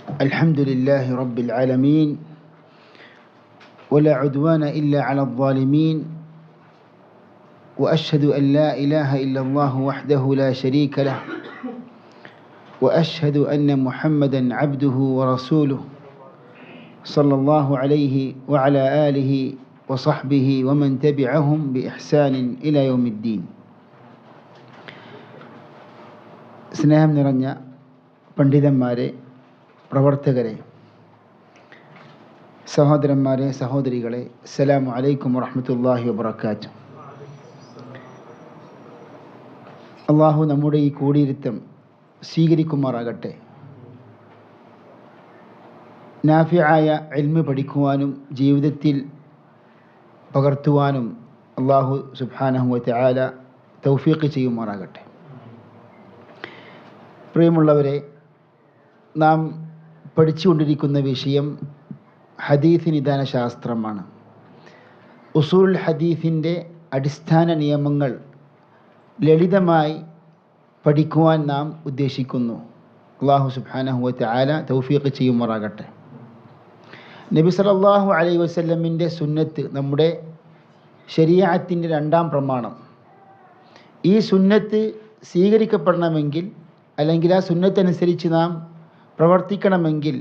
الحمد لله رب العالمين ولا عدوان إلا على الظالمين وأشهد أن لا إله إلا الله وحده لا شريك له وأشهد أن محمدا عبده ورسوله صلى الله عليه وعلى آله وصحبه ومن تبعهم بإحسان إلى يوم الدين. സ്നേഹം നിറഞ്ഞ പണ്ഡിതന്മാരെ, പ്രവർത്തകരെ, സഹോദരന്മാരെ, സഹോദരികളെ, അസ്സലാമു അലൈക്കും വറഹ്മത്തുള്ളാഹി വബറകാതുഹു. അള്ളാഹു നമ്മുടെ ഈ കൂടിയിരുത്തം സ്വീകരിക്കുമാറാകട്ടെ. നാഫിആയ ഇൽമ് പഠിക്കുവാനും ജീവിതത്തിൽ പകർത്തുവാനും അള്ളാഹു സുബ്ഹാനഹു വ തആല തൗഫീഖ് ചെയ്യുമാറാകട്ടെ. പ്രിയമുള്ളവരെ, നാം പഠിച്ചുകൊണ്ടിരിക്കുന്ന വിഷയം ഹദീസ് നിദാന ശാസ്ത്രമാണ്. ഉസൂലുൽ ഹദീസിൻ്റെ അടിസ്ഥാന നിയമങ്ങൾ ലളിതമായി പഠിക്കുവാൻ നാം ഉദ്ദേശിക്കുന്നു. അല്ലാഹു സുബ്ഹാനഹു വ തആല തൗഫീഖ് ചെയ്യുമാറാകട്ടെ. നബി സല്ലല്ലാഹു അലൈഹി വസല്ലമിൻ്റെ സുന്നത്ത് നമ്മുടെ ശരീഅത്തിൻ്റെ രണ്ടാം പ്രമാണം. ഈ സുന്നത്ത് സ്വീകരിക്കപ്പെടണമെങ്കിൽ, അല്ലെങ്കിൽ ആ സുന്നത്തനുസരിച്ച് നാം പ്രവർത്തിക്കണമെങ്കിൽ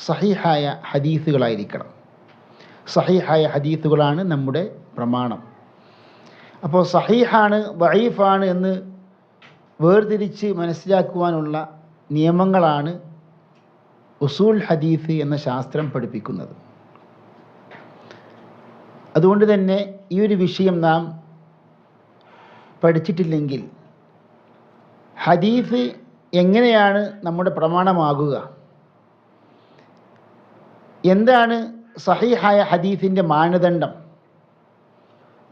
സഹീഹായ ഹദീസുകളായിരിക്കണം. സഹീഹായ ഹദീസുകളാണ് നമ്മുടെ പ്രമാണം. അപ്പോൾ സഹീഹാണ് ദഈഫാണ് എന്ന് വേർതിരിച്ച് മനസ്സിലാക്കുവാനുള്ള നിയമങ്ങളാണ് ഉസൂൽ ഹദീസ് എന്ന ശാസ്ത്രം പഠിപ്പിക്കുന്നത്. അതുകൊണ്ട് തന്നെ ഈ ഒരു വിഷയം നാം പഠിച്ചിട്ടില്ലെങ്കിൽ ഹദീസ് എങ്ങനെയാണ് നമ്മുടെ പ്രമാണമാകുക, എന്താണ് സഹീഹായ ഹദീസിൻ്റെ മാനദണ്ഡം,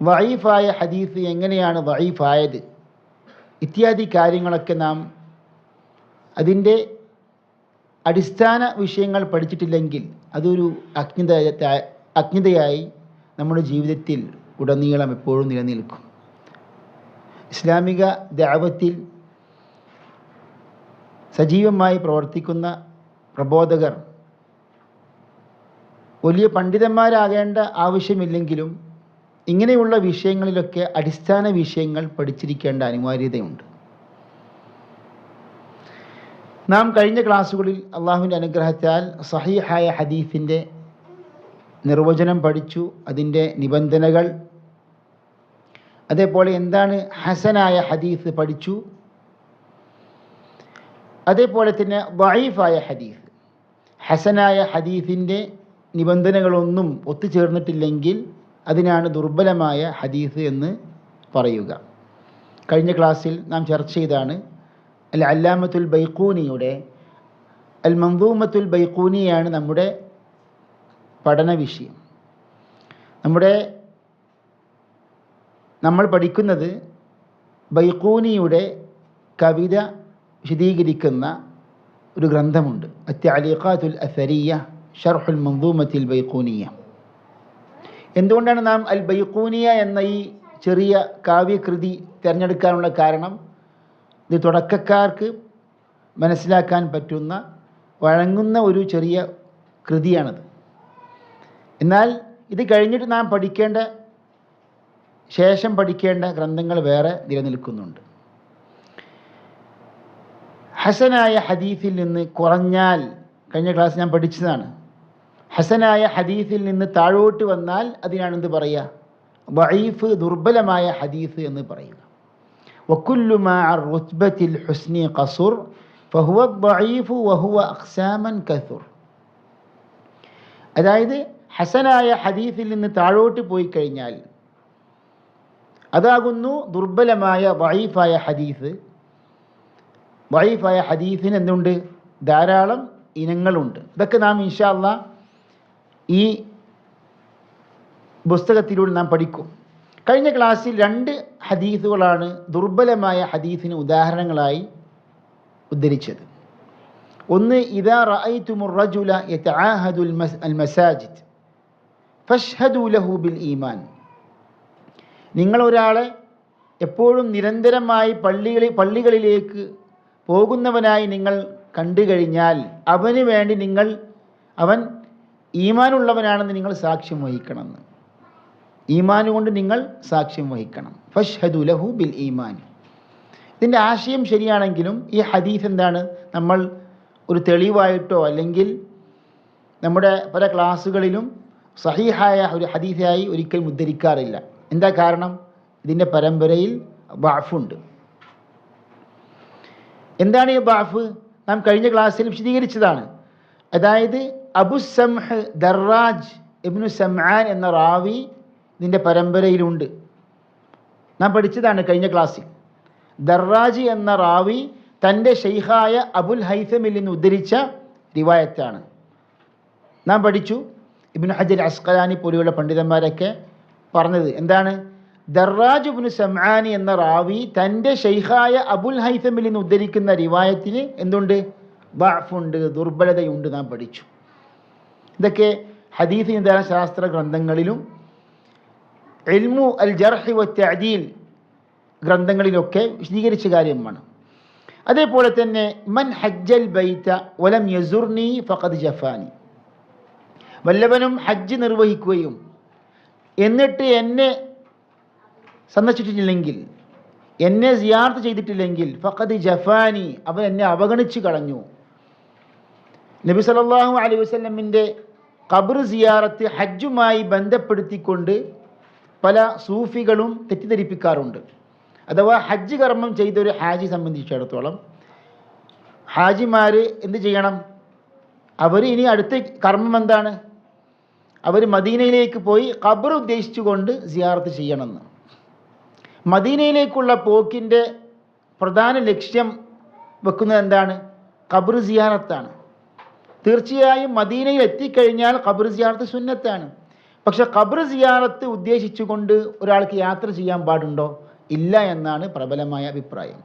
ദഈഫായ ഹദീസ് എങ്ങനെയാണ് ദഈഫായത്, ഇത്യാദി കാര്യങ്ങളൊക്കെ നാം അതിൻ്റെ അടിസ്ഥാന വിഷയങ്ങൾ പഠിച്ചിട്ടില്ലെങ്കിൽ അതൊരു അജ്ഞതയായി നമ്മുടെ ജീവിതത്തിൽ ഉടനീളം എപ്പോഴും നിലനിൽക്കും. ഇസ്ലാമിക ദഅവത്തിൽ സജീവമായി പ്രവർത്തിക്കുന്ന പ്രബോധകർ വലിയ പണ്ഡിതന്മാരാകേണ്ട ആവശ്യമില്ലെങ്കിലും ഇങ്ങനെയുള്ള വിഷയങ്ങളിലൊക്കെ അടിസ്ഥാന വിഷയങ്ങൾ പഠിച്ചിരിക്കേണ്ട അനിവാര്യതയുണ്ട്. നാം കഴിഞ്ഞ ക്ലാസ്സുകളിൽ അള്ളാഹുവിൻ്റെ അനുഗ്രഹത്താൽ സഹീഹായ ഹദീസിൻ്റെ നിർവചനം പഠിച്ചു, അതിൻ്റെ നിബന്ധനകൾ, അതേപോലെ എന്താണ് ഹസനായ ഹദീസ് പഠിച്ചു. അതേപോലെ തന്നെ ദഈഫായ ഹദീസ്, ഹസനായ ഹദീസിൻ്റെ നിബന്ധനകളൊന്നും ഒത്തുചേർന്നിട്ടില്ലെങ്കിൽ അതിനാണ് ദുർബലമായ ഹദീസ് എന്ന് പറയുക. കഴിഞ്ഞ ക്ലാസ്സിൽ നാം ചർച്ച ചെയ്താണ് അൽ അല്ലാമത്തുൽ ബൈഖൂനിയുടെ അൽ മൻദൂമത്തുൽ ബൈഖൂനിയാണ് നമ്മുടെ പഠന വിഷയം. നമ്മൾ പഠിക്കുന്നത് ബൈഖൂനിയുടെ കവിത വിശദീകരിക്കുന്ന ഒരു ഗ്രന്ഥമുണ്ട്, അത്തഅലീഖാത്തുൽ അസരിയ്യ ഷർഹുൽ മൻദൂമത്തിൽ ബൈഖൂനിയ. എന്തുകൊണ്ടാണ് നാം അൽ ബൈഖൂനിയ എന്ന ഈ ചെറിയ കാവ്യകൃതി തിരഞ്ഞെടുക്കാനുള്ള കാരണം, ഇത് തുടക്കക്കാർക്ക് മനസ്സിലാക്കാൻ പറ്റുന്ന വഴങ്ങുന്ന ഒരു ചെറിയ കൃതിയാണത്. എന്നാൽ ഇത് കഴിഞ്ഞിട്ട് നാം ശേഷം പഠിക്കേണ്ട ഗ്രന്ഥങ്ങൾ വേറെ നിലനിൽക്കുന്നുണ്ട്. ഹസനായ ഹദീസിൽ നിന്ന് കുറഞ്ഞാൽ, കഴിഞ്ഞ ക്ലാസ് ഞാൻ പഠിച്ചതാണ്, ഹസനായ ഹദീസിൽ നിന്ന് താഴോട്ട് വന്നാൽ അതിനാണെന്ത് പറയുക, ദഈഫ്, ദുർബലമായ ഹദീസ് എന്ന് പറയുക. വകുല്ലു മാ റുത്ബത്തിൽ ഹുസ്നി ഖസുർ ഫഹുവ ദഈഫ് വഹുവ അഖ്സാമൻ കസുർ. അതായത് ഹസനായ ഹദീസിൽ നിന്ന് താഴോട്ട് പോയി കഴിഞ്ഞാൽ അതാകുന്നു ദുർബലമായ ദഈഫായ ഹദീസ്. ദഈഫായ ഹദീസിന് എന്തുണ്ട്, ധാരാളം ഇനങ്ങളുണ്ട്. ഇതൊക്കെ നാം ഇൻഷാ അല്ലാഹ് ഈ പുസ്തകത്തിലൂടെ നാം പഠിക്കും. കഴിഞ്ഞ ക്ലാസ്സിൽ 2 ഹദീസുകളാണ് ദുർബലമായ ഹദീസിന് ഉദാഹരണങ്ങളായി ഉദ്ധരിച്ചത്. ഒന്ന്, ഇദാ റഅയ്തുമുർ റജുല യതആഹദു അൽ മസാജിദ് ഫഷ്ഹദു ലഹു ബിൽ ഈമാൻ. നിങ്ങൾ ഒരാളെ എപ്പോഴും നിരന്തരമായി പള്ളികളിലേക്ക് പോകുന്നവനായി നിങ്ങൾ കണ്ടു കഴിഞ്ഞാൽ അവന് വേണ്ടി അവൻ ഈമാനുള്ളവനാണെന്ന് നിങ്ങൾ സാക്ഷ്യം വഹിക്കണമെന്ന്. ഈമാൻ കൊണ്ട് നിങ്ങൾ സാക്ഷ്യം വഹിക്കണം. ഫഷ്ഹദു ലഹു ബിൽ ഈമാൻ. ഇതിൻ്റെ ആശയം ശരിയാണെങ്കിലും ഈ ഹദീസ് എന്താണ്, നമ്മൾ ഒരു തെളിവായിട്ടോ അല്ലെങ്കിൽ നമ്മുടെ പല ക്ലാസ്സുകളിലും സഹീഹായ ഒരു ഹദീസായി ഒരിക്കലും ഉദ്ധരിക്കാറില്ല. എന്താ കാരണം? ഇതിൻ്റെ പരമ്പരയിൽ ബഅഫുണ്ട്. എന്താണ് ഈ ബഅഫ്? നാം കഴിഞ്ഞ ക്ലാസ്സിൽ വിശദീകരിച്ചതാണ്. അതായത് അബുസംഹ് ദർറാജ് ഇബ്നു സമആൻ എന്ന റാവി ഇതിൻ്റെ പരമ്പരയിലുണ്ട്. നാം പഠിച്ചതാണ് കഴിഞ്ഞ ക്ലാസ്സിൽ. ദർറാജ് എന്ന റാവി തൻ്റെ ഷെയ്ഖായ അബുൽ ഹൈസമിൽ നിന്ന് ഉദ്ധരിച്ച റിവായത്താണ്. നാം പഠിച്ചു, ഇബ്നു ഹജർ അസ്ഖലാനി പോലെയുള്ള പണ്ഡിതന്മാരൊക്കെ പറഞ്ഞത് എന്താണ്, ദർറാജ് ഇബ്നു സമആനി എന്ന റാവി തൻ്റെ ഷെയ്ഖായ അബുൽ ഹൈസമിൽ നിന്ന് ഉദ്ധരിക്കുന്ന റിവായത്തിന് എന്തുണ്ട്? ബഅഫുണ്ട്, ദുർബലതയുണ്ട്. നാം പഠിച്ചു. ഇതൊക്കെ ഹദീസ് നിദാന ശാസ്ത്ര ഗ്രന്ഥങ്ങളിലും ഇൽമു അൽ ജർഹ് വ തഅദീൽ ഗ്രന്ഥങ്ങളിലൊക്കെ വിശദീകരിച്ച കാര്യമാണ്. അതേപോലെ തന്നെ മൻ ഹജ്ജൽ ബൈത വലം യസുർനി ഫഖദ് ജഫാനി. വല്ലവനും ഹജ്ജ് നിർവഹിക്കുകയും എന്നിട്ട് എന്നെ സന്ദർശിച്ചിട്ടില്ലെങ്കിൽ, എന്നെ സിയാറത്ത് ചെയ്തിട്ടില്ലെങ്കിൽ ഫഖദ് ജഫാനി, അവൻ എന്നെ അവഗണിച്ച് കളഞ്ഞു. നബി സല്ലല്ലാഹു അലൈഹി വസല്ലമിൻ്റെ ഖബർ സിയാറത്ത് ഹജ്ജുമായി ബന്ധപ്പെടുത്തിക്കൊണ്ട് പല സൂഫികളും തെറ്റിദ്ധരിപ്പിക്കാറുണ്ട്. അഥവാ ഹജ്ജ് കർമ്മം ചെയ്തൊരു ഹാജി സംബന്ധിച്ചിടത്തോളം ഹാജിമാർ എന്ത് ചെയ്യണം? അവർ ഇനി അടുത്ത കർമ്മം എന്താണ്? അവർ മദീനയിലേക്ക് പോയി ഖബർ ഉദ്ദേശിച്ചുകൊണ്ട് സിയാറത്ത് ചെയ്യണമെന്ന്. മദീനയിലേക്കുള്ള പോക്കിൻ്റെ പ്രധാന ലക്ഷ്യം വെക്കുന്നത് എന്താണ്? ഖബർ സിയാറത്താണ്. തീർച്ചയായും മദീനയിൽ എത്തിക്കഴിഞ്ഞാൽ ഖബർ സിയാറത്ത് സുന്നത്താണ്. പക്ഷെ ഖബർ സിയാറത്ത് ഉദ്ദേശിച്ചുകൊണ്ട് ഒരാൾക്ക് യാത്ര ചെയ്യാൻ പാടുണ്ടോ? ഇല്ല എന്നാണ് പ്രബലമായ അഭിപ്രായം.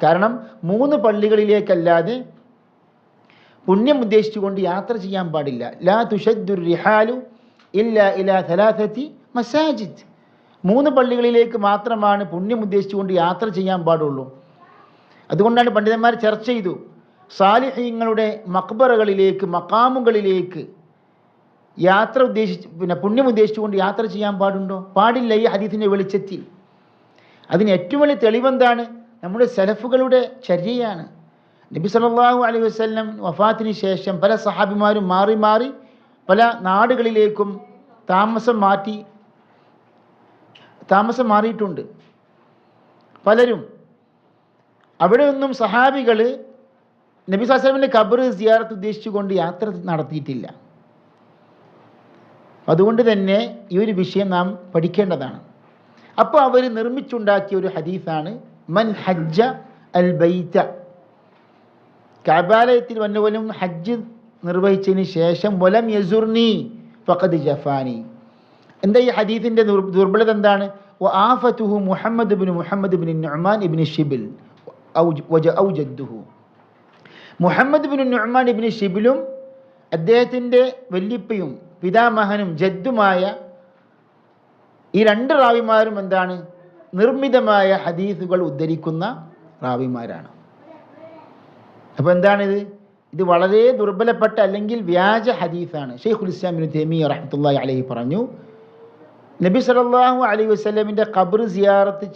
കാരണം 3 പള്ളികളിലേക്കല്ലാതെ പുണ്യം ഉദ്ദേശിച്ചുകൊണ്ട് യാത്ര ചെയ്യാൻ പാടില്ല. ലാ തുഷദ്ദുർ റിഹാലു ഇല്ലാ ഇലാ 3 മസാജിദ്. 3 പള്ളികളിലേക്ക് മാത്രമാണ് പുണ്യം ഉദ്ദേശിച്ചുകൊണ്ട് യാത്ര ചെയ്യാൻ പാടുള്ളൂ. അതുകൊണ്ടാണ് പണ്ഡിതന്മാർ ചർച്ച ചെയ്തു, സാലിഹീങ്ങളുടെ മക്ബറകളിലേക്ക്, മക്കാമുകളിലേക്ക് യാത്ര പുണ്യം ഉദ്ദേശിച്ചുകൊണ്ട് യാത്ര ചെയ്യാൻ പാടുണ്ടോ? പാടില്ല. ഈ ഹദീസിൻ്റെ വെളിച്ചത്തിൽ അതിന് ഏറ്റവും വലിയ തെളിവെന്താണ്? നമ്മുടെ സലഫുകളുടെ ചര്യയാണ്. നബി സല്ലല്ലാഹു അലൈഹി വസല്ലം വഫാത്തിന് ശേഷം പല സഹാബിമാരും മാറി മാറി പല നാടുകളിലേക്കും താമസം മാറിയിട്ടുണ്ട്. പലരും അവിടെ ഒന്നും സഹാബികൾ നബി സല്ലല്ലാഹു അലൈഹി വസല്ലമിൻ്റെ ഖബർ സിയാറത്ത് ഉദ്ദേശിച്ചുകൊണ്ട് യാത്ര നടത്തിയിട്ടില്ല. അതുകൊണ്ട് തന്നെ ഈ ഒരു വിഷയം നാം പഠിക്കേണ്ടതാണ്. അപ്പോൾ അവർ നിർമ്മിച്ചുണ്ടാക്കിയ ഒരു ഹദീസാണ് മൻ ഹജ്ജ അൽ ബൈത. കഅബാലയത്തിൽ വന്നവനും ഹജ്ജ് നിർവഹിച്ചതിന് ശേഷം വലം യസുർനി ഫഖദ് ജഫാനി. എന്താ ഈ ഹദീസിൻ്റെ ദുർബലത എന്താണ്? വആഫതുഹു മുഹമ്മദ് ഇബ്നു നുഅ്മാൻ ഇബ്നു ഷിബിൽ ഔ ജദ്ദുഹു. മുഹമ്മദ് ഇബ്നു നുഅ്മാൻ ഇബ്നു ഷിബിലും അദ്ദേഹത്തിൻ്റെ വല്യപ്പയും പിതാമഹനും ജദ്ദുമായ ഈ 2 റാവിമാരും എന്താണ്? നിർമ്മിതമായ ഹദീസുകൾ ഉദ്ധരിക്കുന്ന റാവിമാരാണ്. അപ്പോൾ എന്താണിത്? ഇത് വളരെ ദുർബലപ്പെട്ട അല്ലെങ്കിൽ വ്യാജ ഹദീസാണ്. ശൈഖുൽ ഇസ്ലാം ഇബ്നു തൈമിയ്യ റഹ്മത്തുള്ളാഹി അലൈഹി പറഞ്ഞു, നബി സല്ലല്ലാഹു അലൈഹി വസല്ലമിൻ്റെ ഖബർ സിയാറത്ത്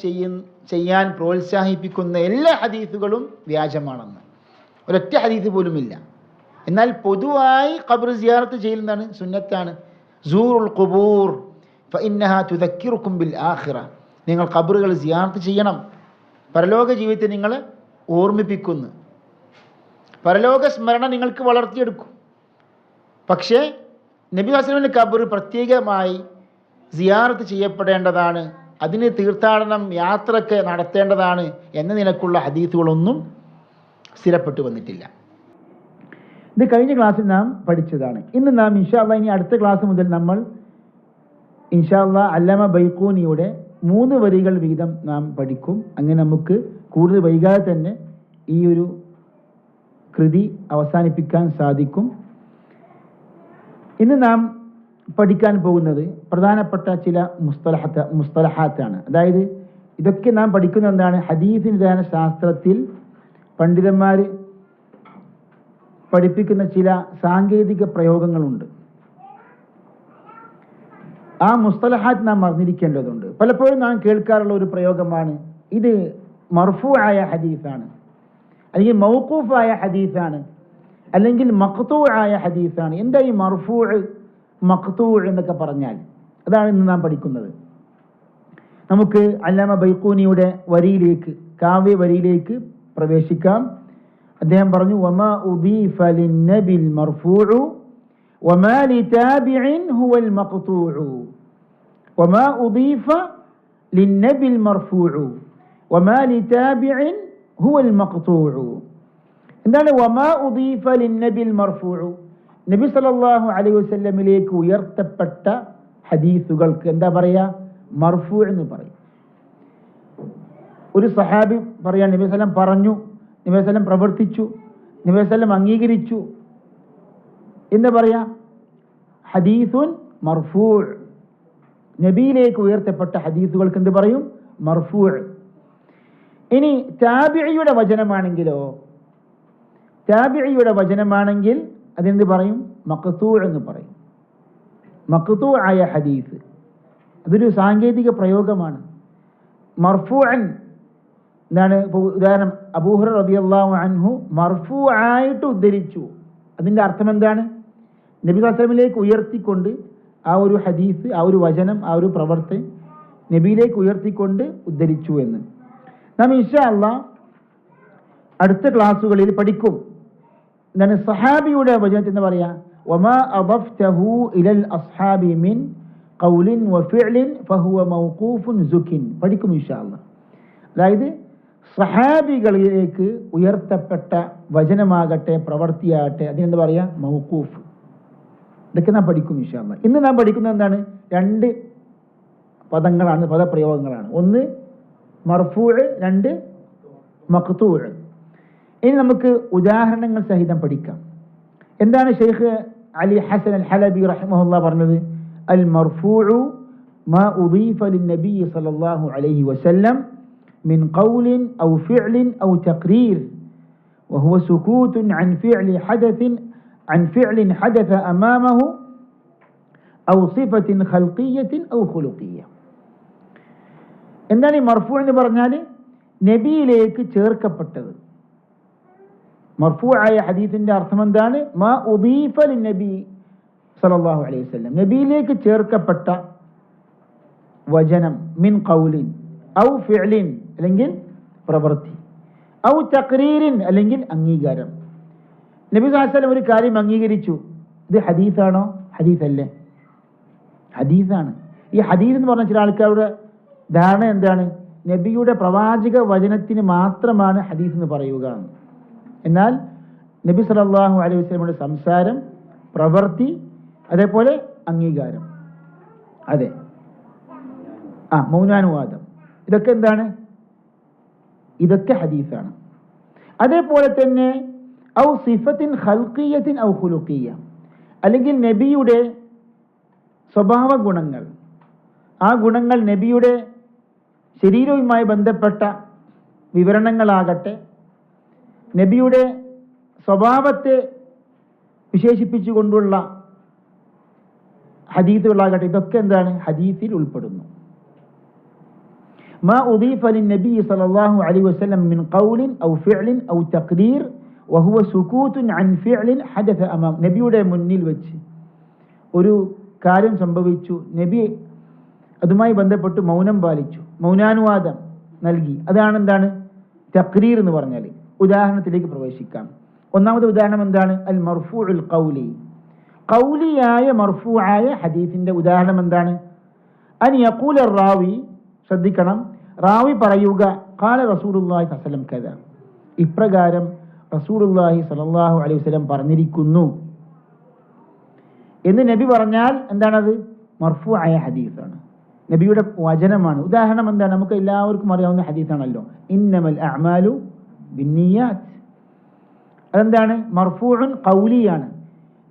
ചെയ്യാൻ പ്രോത്സാഹിപ്പിക്കുന്ന എല്ലാ ഹദീസുകളും വ്യാജമാണെന്ന്. ഒരൊറ്റ ഹദീസ് പോലുമില്ല. എന്നാൽ പൊതുവായി ഖബർ സിയാറത്ത് ചെയ്യുന്നതാണ് സുന്നത്താണ്. സൂറുൽ ഖുബൂർ ഫഇന്നഹാ തുദക്കിറുക്കും ബിൽ ആഖിറ. നിങ്ങൾ ഖബറുകൾ സിയാറത്ത് ചെയ്യണം, പരലോക ജീവിതത്തെ നിങ്ങളെ ഓർമ്മിപ്പിക്കുന്നു, പരലോക സ്മരണ നിങ്ങൾക്ക് വളർത്തിയെടുക്കും. പക്ഷേ നബി സല്ലല്ലാഹു അലൈഹി വസല്ലമിൻ്റെ ഖബർ പ്രത്യേകമായി സിയാറത്ത് ചെയ്യപ്പെടേണ്ടതാണ്, അതിന് തീർത്ഥാടനം യാത്രയൊക്കെ നടത്തേണ്ടതാണ് എന്ന നിലക്കുള്ള ഹദീസുകളൊന്നും സ്ഥിരപ്പെട്ടു വന്നിട്ടില്ല. ഇത് കഴിഞ്ഞ ക്ലാസ്സിൽ നാം പഠിച്ചതാണ്. ഇന്ന് നാം ഇൻഷാ അല്ലാഹ് ഇനി അടുത്ത ക്ലാസ് മുതൽ നമ്മൾ ഇൻഷാ അല്ലാഹ് അല്ലാമ ബൈഖൂനിയുടെ 3 വരികൾ വീതം നാം പഠിക്കും. അങ്ങനെ നമുക്ക് കൂടുതൽ വൈകാതെ തന്നെ ഈ ഒരു കൃതി അവസാനിപ്പിക്കാൻ സാധിക്കും. ഇന്ന് നാം പഠിക്കാൻ പോകുന്നത് പ്രധാനപ്പെട്ട ചില മുസ്തലഹാത്താണ്. അതായത് ഇതൊക്കെ നാം പഠിക്കുന്ന എന്താണ്? ഹദീസ് നിദാന ശാസ്ത്രത്തിൽ പണ്ഡിതന്മാർ പഠിപ്പിക്കുന്ന ചില സാങ്കേതിക പ്രയോഗങ്ങളുണ്ട്. ആ മുസ്തലഹാത്ത് നാം അറിഞ്ഞിരിക്കേണ്ടതുണ്ട്. പലപ്പോഴും നാം കേൾക്കാറുള്ള ഒരു പ്രയോഗമാണ്, ഇത് മർഫൂ ആയ ഹദീസാണ്, അല്ലെങ്കിൽ മൗഖൂഫായ ഹദീസാണ്, അല്ലെങ്കിൽ മഖ്തൂ ആയ ഹദീസാണ്. എന്താ ഈ മർഫൂ മഖ്തൂ എന്നൊക്കെ പറഞ്ഞാൽ? അതാണ് ഇന്ന് നാം പഠിക്കുന്നത്. നമുക്ക് അല്ലാമ ബൈഖൂനിയുടെ വരിയിലേക്ക്, കാവ്യ വരിയിലേക്ക് പ്രവേശിക്കാം. അദ്ദേഹം പറഞ്ഞു, വമാ ഉദീഫ ലിന്നബിൽ മർഫൂഉ വമാ ലിതാബിഇൻ ഹുവൽ മഖ്തൂഉ. വമാ ഉദീഫ ലിന്നബിൽ മർഫൂഉ വമാ ലിതാബിഇൻ ഹുവൽ മഖ്തൂഉ. എന്താണ് വമാ ഉദീഫ ലിന്നബിൽ മർഫൂഉ? നബി സല്ലല്ലാഹു അലൈഹി വസല്ലമിലേക്ക് ഉയർത്തപ്പെട്ട ഹദീസുകൾക്ക് എന്താ പറയാ? മർഫൂ എന്ന് പറയും. ഒരു സഹാബി പറയാൻ നബി വസല്ലം പറഞ്ഞു, നബി വസല്ലം പ്രവർത്തിച്ചു, നബി വസല്ലം അംഗീകരിച്ചു എന്ന് പറയാ? ഹദീസുൻ മർഫൂ. നബിയിലേക്ക് ഉയർത്തപ്പെട്ട ഹദീസുകൾക്ക് എന്ത് പറയും? മർഫൂ. ഇനി താബിഈയുടെ വചനമാണെങ്കിലോ? താബിഈയുടെ വചനമാണെങ്കിൽ അതെന്ത് പറയും? മഖ്തൂ എന്ന് പറയും. മഖ്തൂ ആയ ഹദീസ്, അതൊരു സാങ്കേതിക പ്രയോഗമാണ്. മർഫൂഅൻ എന്താണ്? ഉദാഹരണം, അബൂ ഹുറൈറ റളിയല്ലാഹു അൻഹു മർഫൂ ആയിട്ട് ഉദ്ധരിച്ചു. അതിൻ്റെ അർത്ഥം എന്താണ്? നബി സല്ലല്ലാഹു അലൈഹി വസല്ലമയിലേക്ക് ഉയർത്തിക്കൊണ്ട് ആ ഒരു ഹദീസ്, ആ ഒരു വചനം, ആ ഒരു പ്രവർത്തി നബിയിലേക്ക് ഉയർത്തിക്കൊണ്ട് ഉദ്ധരിച്ചു എന്ന് നാം ഇൻഷാ അല്ലാഹ് അടുത്ത ക്ലാസ്സുകളിൽ പഠിക്കും. എന്താണ് സഹാബിയുടെ വചനത്തിൽ എന്ന് പറയാ? വമാ അദഫ്തഹു ഇലൽ അസ്ഹാബി മിൻ ഖൗലിൻ വഫിഅലിൻ ഫഹുവ മൗഖൂഫുൻ സുകിൻ പഠിക്കും ഇൻഷാ അല്ലാഹ്. അതായത് സഹാബികളിലേക്ക് ഉയർത്തപ്പെട്ട വചനമാകട്ടെ, പ്രവൃത്തിയാകട്ടെ, അതിനെന്താ പറയാ? മൗഖൂഫ്. ഇതൊക്കെ നാം പഠിക്കും ഇൻഷാ അല്ലാഹ്. ഇന്ന് നാം പഠിക്കുന്നത് എന്താണ്? രണ്ട് പദങ്ങളാണ്, പദപ്രയോഗങ്ങളാണ്. ഒന്ന് മർഫൂഅ്, രണ്ട് മഖ്തൂഅ്. ഇനി നമുക്ക് ഉദാഹരണങ്ങൾ സഹിതം പഠിക്കാം. എന്താണ് ഷെയ്ഖ് അലി ഹസൻ അൽ ഹലബി റഹിമഹുല്ലാഹ് പറഞ്ഞത്? അൽ മർഫൂഉ മാ ഉദീഫ ലിന്നബി സല്ലല്ലാഹു അലൈഹി വസല്ലം മിൻ ഖൗലിൻ ഔ ഫിഅലിൻ ഔ തഖ്രീർ വഹുവ സുകൂതുൻ അൻ ഫിഅലിൻ ഹദഥ അമാമഹു ഔ സിഫത്തിൻ ഖൽഖിയ്യത്തിൻ ഔ ഖുലുഖിയ്യ. എന്താണ് ഈ മർഫൂ എന്ന് പറഞ്ഞാൽ? നബിയിലേക്ക് ചേർക്കപ്പെട്ടത്. മർഫൂ ആയ ഹദീസിന്റെ അർത്ഥം എന്താണ്? മാ ഉദീഫ ലിന്നബി സല്ലല്ലാഹു അലൈഹി വസല്ലം, നബിയിലേക്ക് ചേർക്കപ്പെട്ട വചനം, മിൻ ഖൗലിൻ ഔ ഫിഅലിൻ അല്ലെങ്കിൽ പ്രവൃത്തി, ഔ തഖ്രീരിൻ അല്ലെങ്കിൽ അംഗീകാരം. നബി സല്ലല്ലാഹു അലൈഹി വസല്ലം ഒരു കാര്യം അംഗീകരിച്ചു, ഇത് ഹദീസാണോ? ഹദീസല്ലേ? ഹദീസാണ്. ഈ ഹദീസ് എന്ന് പറഞ്ഞ ചില ആൾക്കാരുടെ ധാരണ എന്താണ്? നബിയുടെ പ്രവാചക വചനത്തിന് മാത്രമാണ് ഹദീസ് എന്ന് പറയുക. എന്നാൽ നബി സല്ലല്ലാഹു അലൈഹി വസല്ലമയുടെ സംസാരം, പ്രവൃത്തി, അതേപോലെ അംഗീകാരം, അതെ, മൗനാനുവാദം, ഇതൊക്കെ എന്താണ്? ഇതൊക്കെ ഹദീസാണ്. അതേപോലെ തന്നെ ഔ സിഫത്തിൻ ഖൽഖിയ്യത്തിൻ ഔ ഖുലുഖിയ്യ, അല്ലെങ്കിൽ നബിയുടെ സ്വഭാവ ഗുണങ്ങൾ, ആ ഗുണങ്ങൾ നബിയുടെ ശരീരവുമായി ബന്ധപ്പെട്ട വിവരണങ്ങളാകട്ടെ, നബിയുടെ സ്വഭാവത്തെ വിശേഷിപ്പിച്ചുകൊണ്ടുള്ള ഹദീസുകളാകട്ടെ, ഇതൊക്കെ എന്താണ്? ഹദീസിൽ ഉൾപ്പെടുന്നു. മാ ഉദീഫ ലിന്നബി സല്ലല്ലാഹു അലൈഹി വസല്ലം മിൻ ഖൗലിൻ ഔ ഫിഅലിൻ ഔ തഖ്രീർ വഹുവ സുകൂതുൻ അൻ ഫിഅലിൻ ഹദഥ അമാം, നബിയുടെ മുന്നിൽ വെച്ച് ഒരു കാര്യം സംഭവിച്ചു, നബി അതുമായി ബന്ധപ്പെട്ട് മൗനം പാലിച്ചു, മൗനാനുവാദം നൽകി. അതാണ് എന്താണ്? തഖ്രീർ എന്ന് പറഞ്ഞാൽ. ഉദാഹരണത്തിലേക്ക് പ്രവേശിക്കാം. ഒന്നാമത്തെ ഉദാഹരണം എന്താണ്? അൽ മർഫൂഉൽ ഖൗലി, ഖൗലിയായ മർഫൂആയ ഹദീസിന്റെ ഉദാഹരണം എന്താണ്? അൻ യഖൂല റാവി, ശ്രദ്ധിക്കണം, റാവി പറയുക, ഖാല റസൂലുള്ളാഹി സ്വല്ലല്ലാഹു അലൈഹി വസല്ലം കദ, ഇപ്രകാരം റസൂലുള്ളാഹി സ്വല്ലല്ലാഹു അലൈഹി വസല്ലം പറഞ്ഞിരിക്കുന്നു എന്ന് നബി പറഞ്ഞാൽ എന്താണത്? മർഫൂആയ ഹദീസാണ്, നബിയുടെ വചനമാണ്. ഉദാഹരണം എന്താണ്? നമുക്ക് എല്ലാവർക്കും അറിയാവുന്ന ഹദീസാണല്ലോ, ഇന്നമൽ അഅ്മാലു ബിന്നിയാത്ത്. അതെന്താണ്? മർഫൂഉൻ ഖൗലിയാണ്,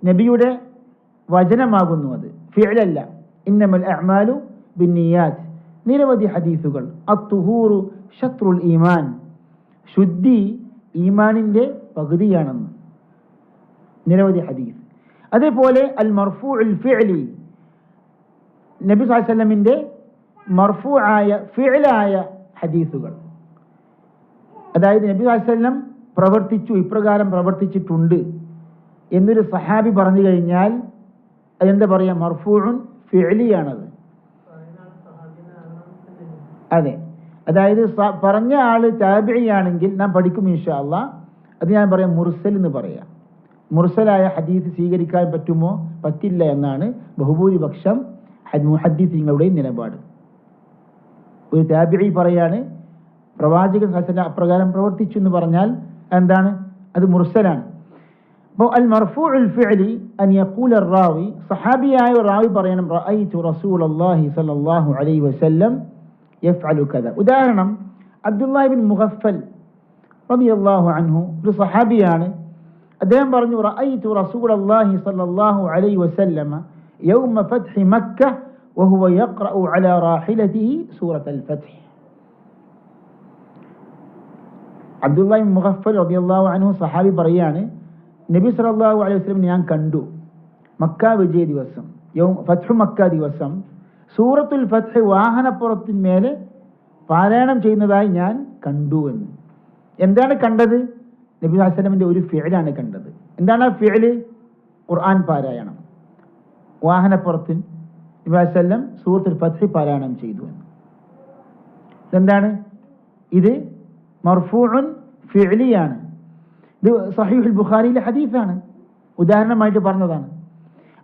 നബിയുടെ വചനമാകുന്നു, അത് ഫിഅലല്ല. ഇന്നമൽ അഅ്മാലു ബിന്നിയാത്ത്. നിരവധി ഹദീസുകൾ. അത്തുഹൂറു ശത്രുൽ ഈമാൻ, ശുദ്ധി ഈമാനിന്റെ പകുതിയാണെന്ന്. നിരവധി ഹദീസ്. അതേപോലെ അൽ മർഫൂഉൽ ഫിഅലി, നബി സല്ലല്ലാഹു അലൈഹി വസല്ലമിന്റെ മർഫൂആയ ഫിഅലായ ഹദീസുകൾ. അതായത് നബി സല്ലല്ലാഹു അലൈഹി വസല്ലം പ്രവർത്തിച്ചു, ഇപ്രകാരം പ്രവർത്തിച്ചിട്ടുണ്ട് എന്നൊരു സഹാബി പറഞ്ഞു കഴിഞ്ഞാൽ അതെന്താ പറയുക? മർഫൂഉൻ ഫിഅലിയാണത്. അതെ, അതായത് പറഞ്ഞ ആള് താബിഈയാണെങ്കിൽ നാം പഠിക്കും ഇൻഷാ അല്ലാഹ്. അത് ഞാൻ പറയാം മുർസൽ എന്ന് പറയാം. മുർസലായ ഹദീസ് സ്വീകരിക്കാൻ പറ്റുമോ? പറ്റില്ല എന്നാണ് ബഹുഭൂരിപക്ഷം മുഹദ്ദിസീങ്ങളുടെയും നിലപാട്. ഒരു താബിഈ പറയാണ് പ്രവാചകൻ സല്ലല്ലാഹു അലൈഹി വസല്ലം അപ്രകാരം പ്രവർത്തിച്ചു എന്ന് പറഞ്ഞാൽ എന്താണ്? അത് മുർസലാണ്. അപ്പോൾ അൽ മർഫൂഉൽ ഫിഅലി അൻ യഖൂല റാവി, സഹാബിയായ റാവി പറയണം റഅയ്തു റസൂലല്ലാഹി സ്വല്ലല്ലാഹു അലൈഹി വസല്ലം യഫ്അലു കദ. ഉദാഹരണം, അബ്ദുല്ലാഹി ബിൻ മുഗഫൽ റളിയല്ലാഹു അൻഹു ഒരു സഹാബിയാണ്. അദ്ദേഹം പറഞ്ഞു റഅയ്തു റസൂലല്ലാഹി സ്വല്ലല്ലാഹു അലൈഹി വസല്ലം യൗമ ഫത്ഹി മക്ക വഹുവ യഖറഉ അലാ റാഹിലതിഹി സൂറത്തുൽ ഫത്ഹ്. അബ്ദുല്ലാഹി ബിൻ മുഗഫൽ റളിയല്ലാഹു അൻഹു സഹാബി പറയാണ്, നബി സല്ലല്ലാഹു അലൈഹി വസല്ലം ഞാൻ കണ്ടു മക്ക വിജയ ദിവസം, ഫത്ഹു മക്ക ദിവസം സൂറത്തുൽ ഫത്ഹ് വാഹനപ്പുറത്തിന്മേലെ പാരായണം ചെയ്യുന്നതായി ഞാൻ കണ്ടു എന്ന്. എന്താണ് കണ്ടത്? നബി സല്ലല്ലാഹു അലൈഹി വസല്ലമിന്റെ ഒരു ഫിഅലാണ് കണ്ടത്. എന്താണ് ആ ഫിഅല്? ഖുർആൻ പാരായണം. വാഹനപ്പുറത്ത് നബി സല്ലല്ലാഹു അലൈഹി വസല്ലം സൂറത്തുൽ ഫത്ഹ് പാരായണം ചെയ്തു എന്ന്. എന്താണ് ഇത്? മർഫൂഉൻ ഫിഅലിയാണ്. ഇത് സഹീഹുൽ ബുഖാരിയിലെ ഹദീസാണ്, ഉദാഹരണമായിട്ട് പറഞ്ഞതാണ്.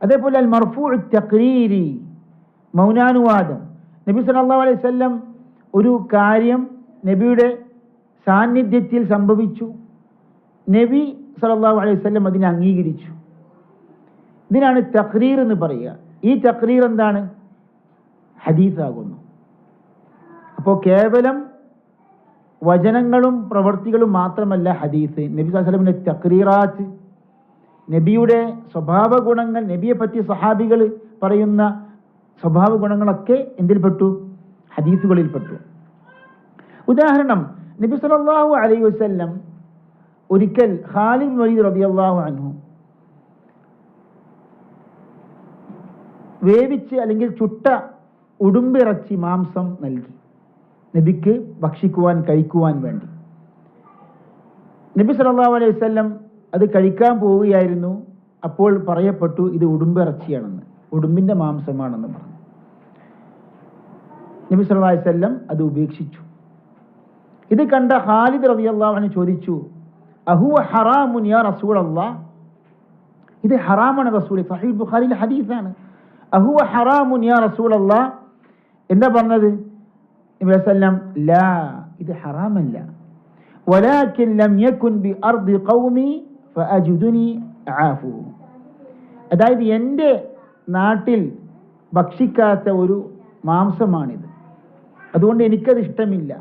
അതേപോലെ അൽ മർഫൂഉ തഖ്രീരി, മൗനാനുവാദം. നബി സല്ലല്ലാഹു അലൈഹി വസല്ലം ഒരു കാര്യം നബിയുടെ സാന്നിധ്യത്തിൽ സംഭവിച്ചു, നബി സല്ലല്ലാഹു അലൈഹി വസല്ലം അതിനെ അംഗീകരിച്ചു. ഇതിനാണ് തഖ്രീർ എന്ന് പറയുക. ഈ തഖ്രീർ എന്താണ്? ഹദീസാകുന്നു. അപ്പോൾ കേവലം വചനങ്ങളും പ്രവൃത്തികളും മാത്രമല്ല ഹദീസ്. നബി സല്ലല്ലാഹു അലൈഹി വസല്ലമിന്റെ തഖ്രീറാത്ത്, നബിയുടെ സ്വഭാവ ഗുണങ്ങൾ, നബിയെ പറ്റി സഹാബികൾ പറയുന്ന സ്വഭാവ ഗുണങ്ങളൊക്കെ എന്തിൽപ്പെട്ടു? ഹദീസുകളിൽപ്പെട്ടു. ഉദാഹരണം, നബി സല്ലല്ലാഹു അലൈഹി വസല്ലം ഒരിക്കൽ ഖാലിദ് വലീദ് റളിയല്ലാഹു അൻഹു വേവിച്ച് അല്ലെങ്കിൽ ചുട്ട ഉടുമ്പിറച്ചി മാംസം നൽകി നബിക്ക് ഭക്ഷിക്കുവാൻ കഴിക്കുവാൻ വേണ്ടി. നബി സല്ലല്ലാഹു അലൈഹി വസല്ലം അത് കഴിക്കാൻ പോവുകയായിരുന്നു. അപ്പോൾ പറയപ്പെട്ടു ഇത് ഉടുമ്പിറച്ചിയാണെന്ന്, ഉടുമ്പിന്റെ മാംസമാണെന്ന് പറഞ്ഞു. നബി സല്ലല്ലാഹു അലൈഹി വസല്ലം അത് ഉപേക്ഷിച്ചു. ഇത് കണ്ട ഖാലിദ് റളിയല്ലാഹു അൻഹു ചോദിച്ചു, അഹുവ ഹറാമുൻ യാ റസൂലല്ലാഹ്, ഇത് ഹറാമാണ് റസൂലേ. സഹീഹ് ബുഖാരിയിലെ ഹദീസാണ്. അഹുവ ഹറാമുൻ യാ റസൂലല്ലാഹ്. എന്താ പറഞ്ഞത്? നബി സല്ലല്ലാഹു അലൈഹി വസല്ലം ലാ, ഇത് ഹറാമല്ല. വലാകിൻ ലം യകുൻ ബി അർദി ഖൗമി ഫഅജിദുനി ആഫു. അതായത് എൻ്റെ നാട്ടിൽ ഭക്ഷിക്കാത്ത ഒരു മാംസമാണിത്, അതുകൊണ്ട് എനിക്കത് ഇഷ്ടമില്ല.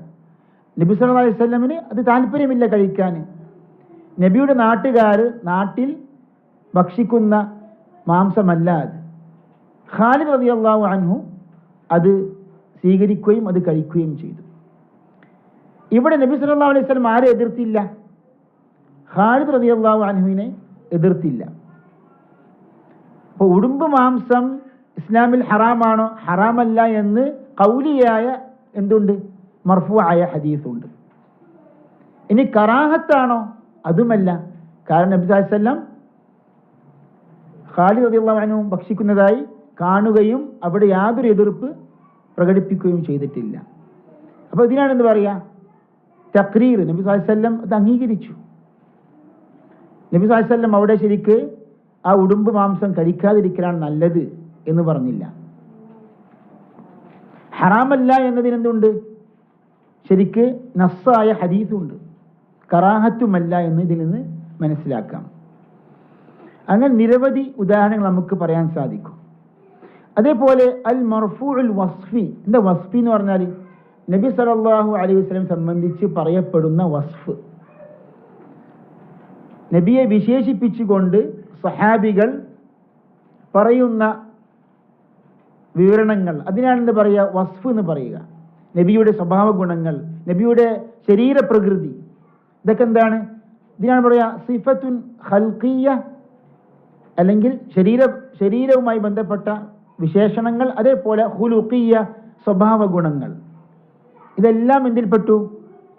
നബി സല്ലല്ലാഹു അലൈഹി വസല്ലമിന് അത് താല്പര്യമില്ല കഴിക്കാൻ. നബിയുടെ നാട്ടിൽ ഭക്ഷിക്കുന്ന മാംസമല്ല അത്. ഖാലിദ് റളിയല്ലാഹു അൻഹു അത് സ്വീകരിക്കുകയും അത് കഴിക്കുകയും ചെയ്തു. ഇവിടെ നബി സല്ലല്ലാഹു അലൈഹി വസല്ലം ആരെ എതിർത്തില്ല? ഖാലിദ് റളിയല്ലാഹു അൻഹുവിനെ എതിർത്തില്ല. അപ്പോൾ ഉടുമ്പ് മാംസം ഇസ്ലാമിൽ ഹറാമാണോ? ഹറാമല്ല എന്ന് ഖൗലിയായ എന്തുണ്ട്? മർഫൂആയ ഹദീസുണ്ട്. ഇനി കറാഹത്താണോ? അതുമല്ല. കാരണം നബി സല്ലല്ലാഹു അലൈഹി വസല്ലം ഖാലിദ് റളിയല്ലാഹു അൻഹു ഭക്ഷിക്കുന്നതായി കാണുകയും അവിടെ യാതൊരു എതിർപ്പ് പ്രകടിപ്പിക്കുകയും ചെയ്തിട്ടില്ല. അപ്പോൾ ഇതിനാണ് എന്ത് പറയുക? തഖ്രീർ. നബി സല്ലല്ലാഹു അലൈഹി വസല്ലം അത് അംഗീകരിച്ചു. നബി സല്ലല്ലാഹു അലൈഹി വസല്ലം അവിടെ ശരിക്ക് ആ ഉടുമ്പ് മാംസം കഴിക്കാതിരിക്കലാണ് നല്ലത് എന്ന് പറഞ്ഞില്ല. ഹറാമല്ല എന്നതിനെന്തുണ്ട്? ശരിക്ക് നസ്സായ ഹദീസുണ്ട്. കറാഹത്തുമല്ല എന്ന് ഇതിൽ നിന്ന് മനസ്സിലാക്കാം. അങ്ങനെ നിരവധി ഉദാഹരണങ്ങൾ നമുക്ക് പറയാൻ സാധിക്കും. അതേപോലെ അൽ മർഫൂഉൽ വസ്ഫി. എന്താ വസ്ഫി എന്ന് പറഞ്ഞാൽ? നബി സല്ലല്ലാഹു അലൈഹി വസല്ലം സംബന്ധിച്ച് പറയപ്പെടുന്ന വസ്ഫ്, നബിയെ വിശേഷിപ്പിച്ചുകൊണ്ട് സഹാബികൾ പറയുന്ന വിവരണങ്ങൾ, അതിനാണെന്ന് പറയുക വസ്ഫ് എന്ന് പറയുക. നബിയുടെ സ്വഭാവ ഗുണങ്ങൾ, നബിയുടെ ശരീരപ്രകൃതി, ഇതൊക്കെ എന്താണ്? ഇതിനാണ് പറയുക സിഫത്തുൻ ഖൽഖിയ്യ അല്ലെങ്കിൽ ശരീരവുമായി ബന്ധപ്പെട്ട വിശേഷണങ്ങൾ, അതേപോലെ ഖുലുഖിയ സ്വഭാവ ഗുണങ്ങൾ, ഇതെല്ലാം എന്തിൽപ്പെട്ടു?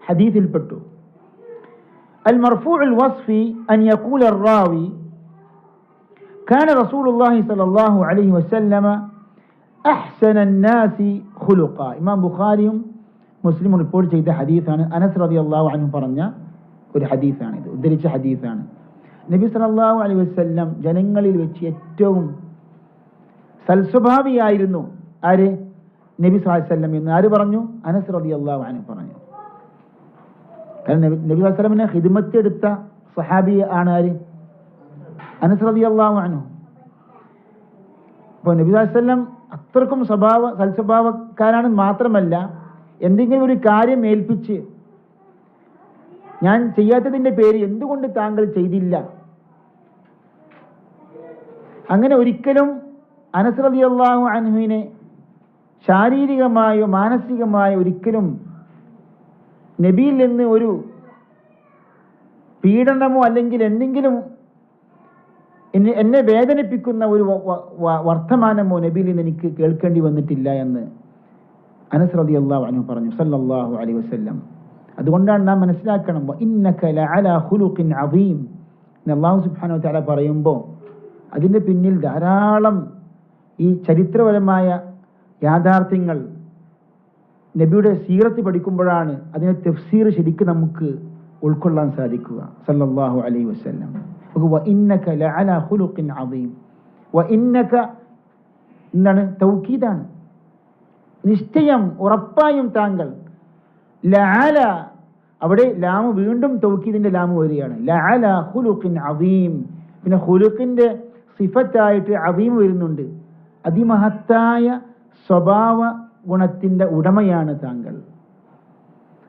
ഹദീസിൽപ്പെട്ടു. അൽ മർഫൂഉൽ വസ്ഫി അൻ യഖൂല الراوي كان رسول الله صلى الله عليه وسلم أحسن الناس خلقا. ഇമാം ബുഖാരിയും മുസ്ലിമും റിപ്പോർട്ട് ചെയ്ത ഹദീസാണ്. അനസ് റളിയല്ലാഹു അൻഹു പറഞ്ഞ ഒരു ഹദീസാണ്, ഇത് ഉദ്ധരിച്ച ഹദീസാണ്. നബി സല്ലല്ലാഹു അലൈഹി വസല്ലം ജനങ്ങളിൽ വെച്ച് ഏറ്റവും സൽസ്വഭാവിയായിരുന്നു. ആര്? നബി സല്ലല്ലാഹു അലൈഹി വസല്ലം എന്ന് ആര് പറഞ്ഞു? അനസ് റളിയല്ലാഹു അൻഹു പറഞ്ഞു. കാരണം നബി സല്ലല്ലാഹു അലൈഹി വസല്ലമിനെ ഖിദ്മത്ത് എടുത്ത സഹാബി ആണ് ആര്? അനസ് റളിയല്ലാഹു അൻഹു. അപ്പോൾ നബി സല്ലല്ലാഹു അലൈഹി വസല്ലം അത്രക്കും സൽസ്വഭാവക്കാരാണ്. മാത്രമല്ല, എന്തെങ്കിലും ഒരു കാര്യം ഏൽപ്പിച്ച് ഞാൻ ചെയ്യാത്തതിൻ്റെ പേര് എന്തുകൊണ്ട് താങ്കൾ ചെയ്തില്ല, അങ്ങനെ ഒരിക്കലും അനസ് റളിയല്ലാഹു അൻഹുവിനെ ശാരീരികമായോ മാനസികമായോ ഒരിക്കലും നബിയിൽ നിന്ന് ഒരു പീഡനമോ അല്ലെങ്കിൽ എന്തെങ്കിലും എന്നെ വേദനിപ്പിക്കുന്ന ഒരു വർത്തമാനമോ നബിയിൽ നിന്ന് എനിക്ക് കേൾക്കേണ്ടി വന്നിട്ടില്ല എന്ന് അനസ് റളിയല്ലാഹു അൻഹു പറഞ്ഞു സല്ലല്ലാഹു അലൈഹി വസല്ലം. അതുകൊണ്ടാണ് നാം മനസ്സിലാക്കണം, ഇന്നക ലഅലാ ഖുലുഖിൻ അദീം എന്ന് അല്ലാഹു സുബ്ഹാനഹു വ തആല പറയുമ്പോൾ അതിൻ്റെ പിന്നിൽ ധാരാളം ഈ ചരിത്രപരമായ യാഥാർത്ഥ്യങ്ങൾ നബിയുടെ സീറത്ത് പഠിക്കുമ്പോഴാണ് അതിനെ തഫ്സീർ ശരിക്കും നമുക്ക് ഉൾക്കൊള്ളാൻ സാധിക്കുക. സല്ലല്ലാഹു അലൈഹി വസല്ലം. വ ഇന്നക ലഅലാ ഖുലുഖിൻ അദീം. വ ഇന്നക എന്താണ്? തൗക്കീദാണ്. നിശ്ചയം, ഉറപ്പായും താങ്കൾ. ലഅല, അവിടെ ലാമ് വീണ്ടും തൗക്കീദിന്റെ ലാമ് വരികയാണ്. ലഅലാ ഖുലുഖിൻ അദീം. പിന്നെ ഖുലുഖിന്റെ സിഫത്തായിട്ട് അദീം വരുന്നുണ്ട്. അതിമഹത്തായ സ്വഭാവ ഗുണത്തിന്റെ ഉടമയാണ് താങ്കൾ.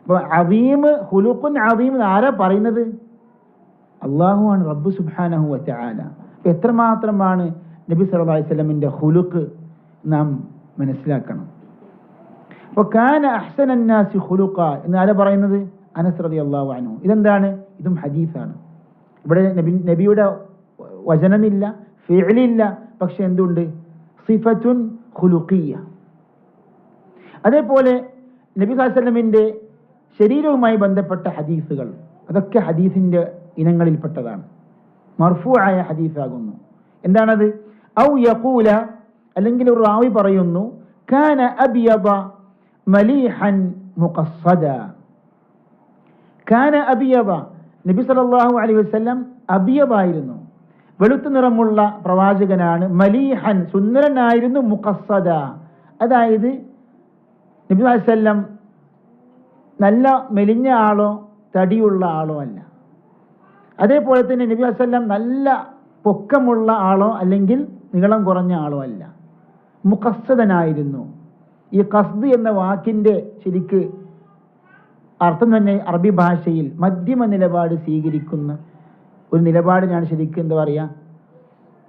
അപ്പോൾ അദീം, ഖുലുഖുൻ അദീം ആരാ പറയുന്നത്? അല്ലാഹു ആണ്, റബ്ബ് സുബ്ഹാനഹു വ തആല. എത്രമാത്രമാണ് നബി സല്ലല്ലാഹു അലൈഹി വസല്ലമിന്റെ ഖുലുഖ് നാം മനസ്സിലാക്കണം. അപ്പോൾ കാന അഹ്സനൻ നാസി ഖുലുഖ എന്ന് ആരാ പറയുന്നത്? അനസ് റളിയല്ലാഹു അൻഹു. ഇതെന്താണ്? ഇതും ഹദീസാണ്. ഇവിടെ നബിയുടെ വചനമില്ല, ഫിഅലില്ല, പക്ഷെ എന്തുണ്ട്? സിഫത്തുൻ ഖുലുഖിയ്യ. അതേപോലെ നബി സല്ലല്ലാഹു അലൈഹി വസല്ലമിന്റെ ശരീരവുമായി ബന്ധപ്പെട്ട ഹദീസുകൾ, അതൊക്കെ ഹദീസിന്റെ ഇനങ്ങളിൽപ്പെട്ടതാണ്. മർഫൂആയ ഹദീസാകുന്നു. എന്താണത്? ഔ യഖൂല, അല്ലെങ്കിൽ ഒരു റാവി പറയുന്നു, കാന അബിയദ മലീഹൻ മുഖസ്സദ. കാന അബിയദ, നബി സല്ലല്ലാഹു അലൈഹി വസല്ലം അബിയദായിരുന്നു, വെളുത്ത നിറമുള്ള പ്രവാചകനാണ്. മലീഹൻ, സുന്ദരനായിരുന്നു. മുഖസ്സദ, അതായത് നബി സല്ലല്ലാഹു അലൈഹി വസല്ലം നല്ല മെലിഞ്ഞ ആളോ തടിയുള്ള ആളോ അല്ല. അതേപോലെ തന്നെ നബി സല്ലല്ലാഹു അലൈഹി വസല്ലം നല്ല പൊക്കമുള്ള ആളോ അല്ലെങ്കിൽ നീളം കുറഞ്ഞ ആളോ അല്ല. മുഖസ്സദനായിരുന്നു. ഈ ഖസ്ദ് എന്ന വാക്കിന്റെ ശരിക്ക് അർത്ഥം തന്നെ അറബി ഭാഷയിൽ മധ്യമ നിലപാട് സ്വീകരിക്കുന്ന ഒരു നിലപാടിനാണ് ശരിക്കും എന്താ പറയുക,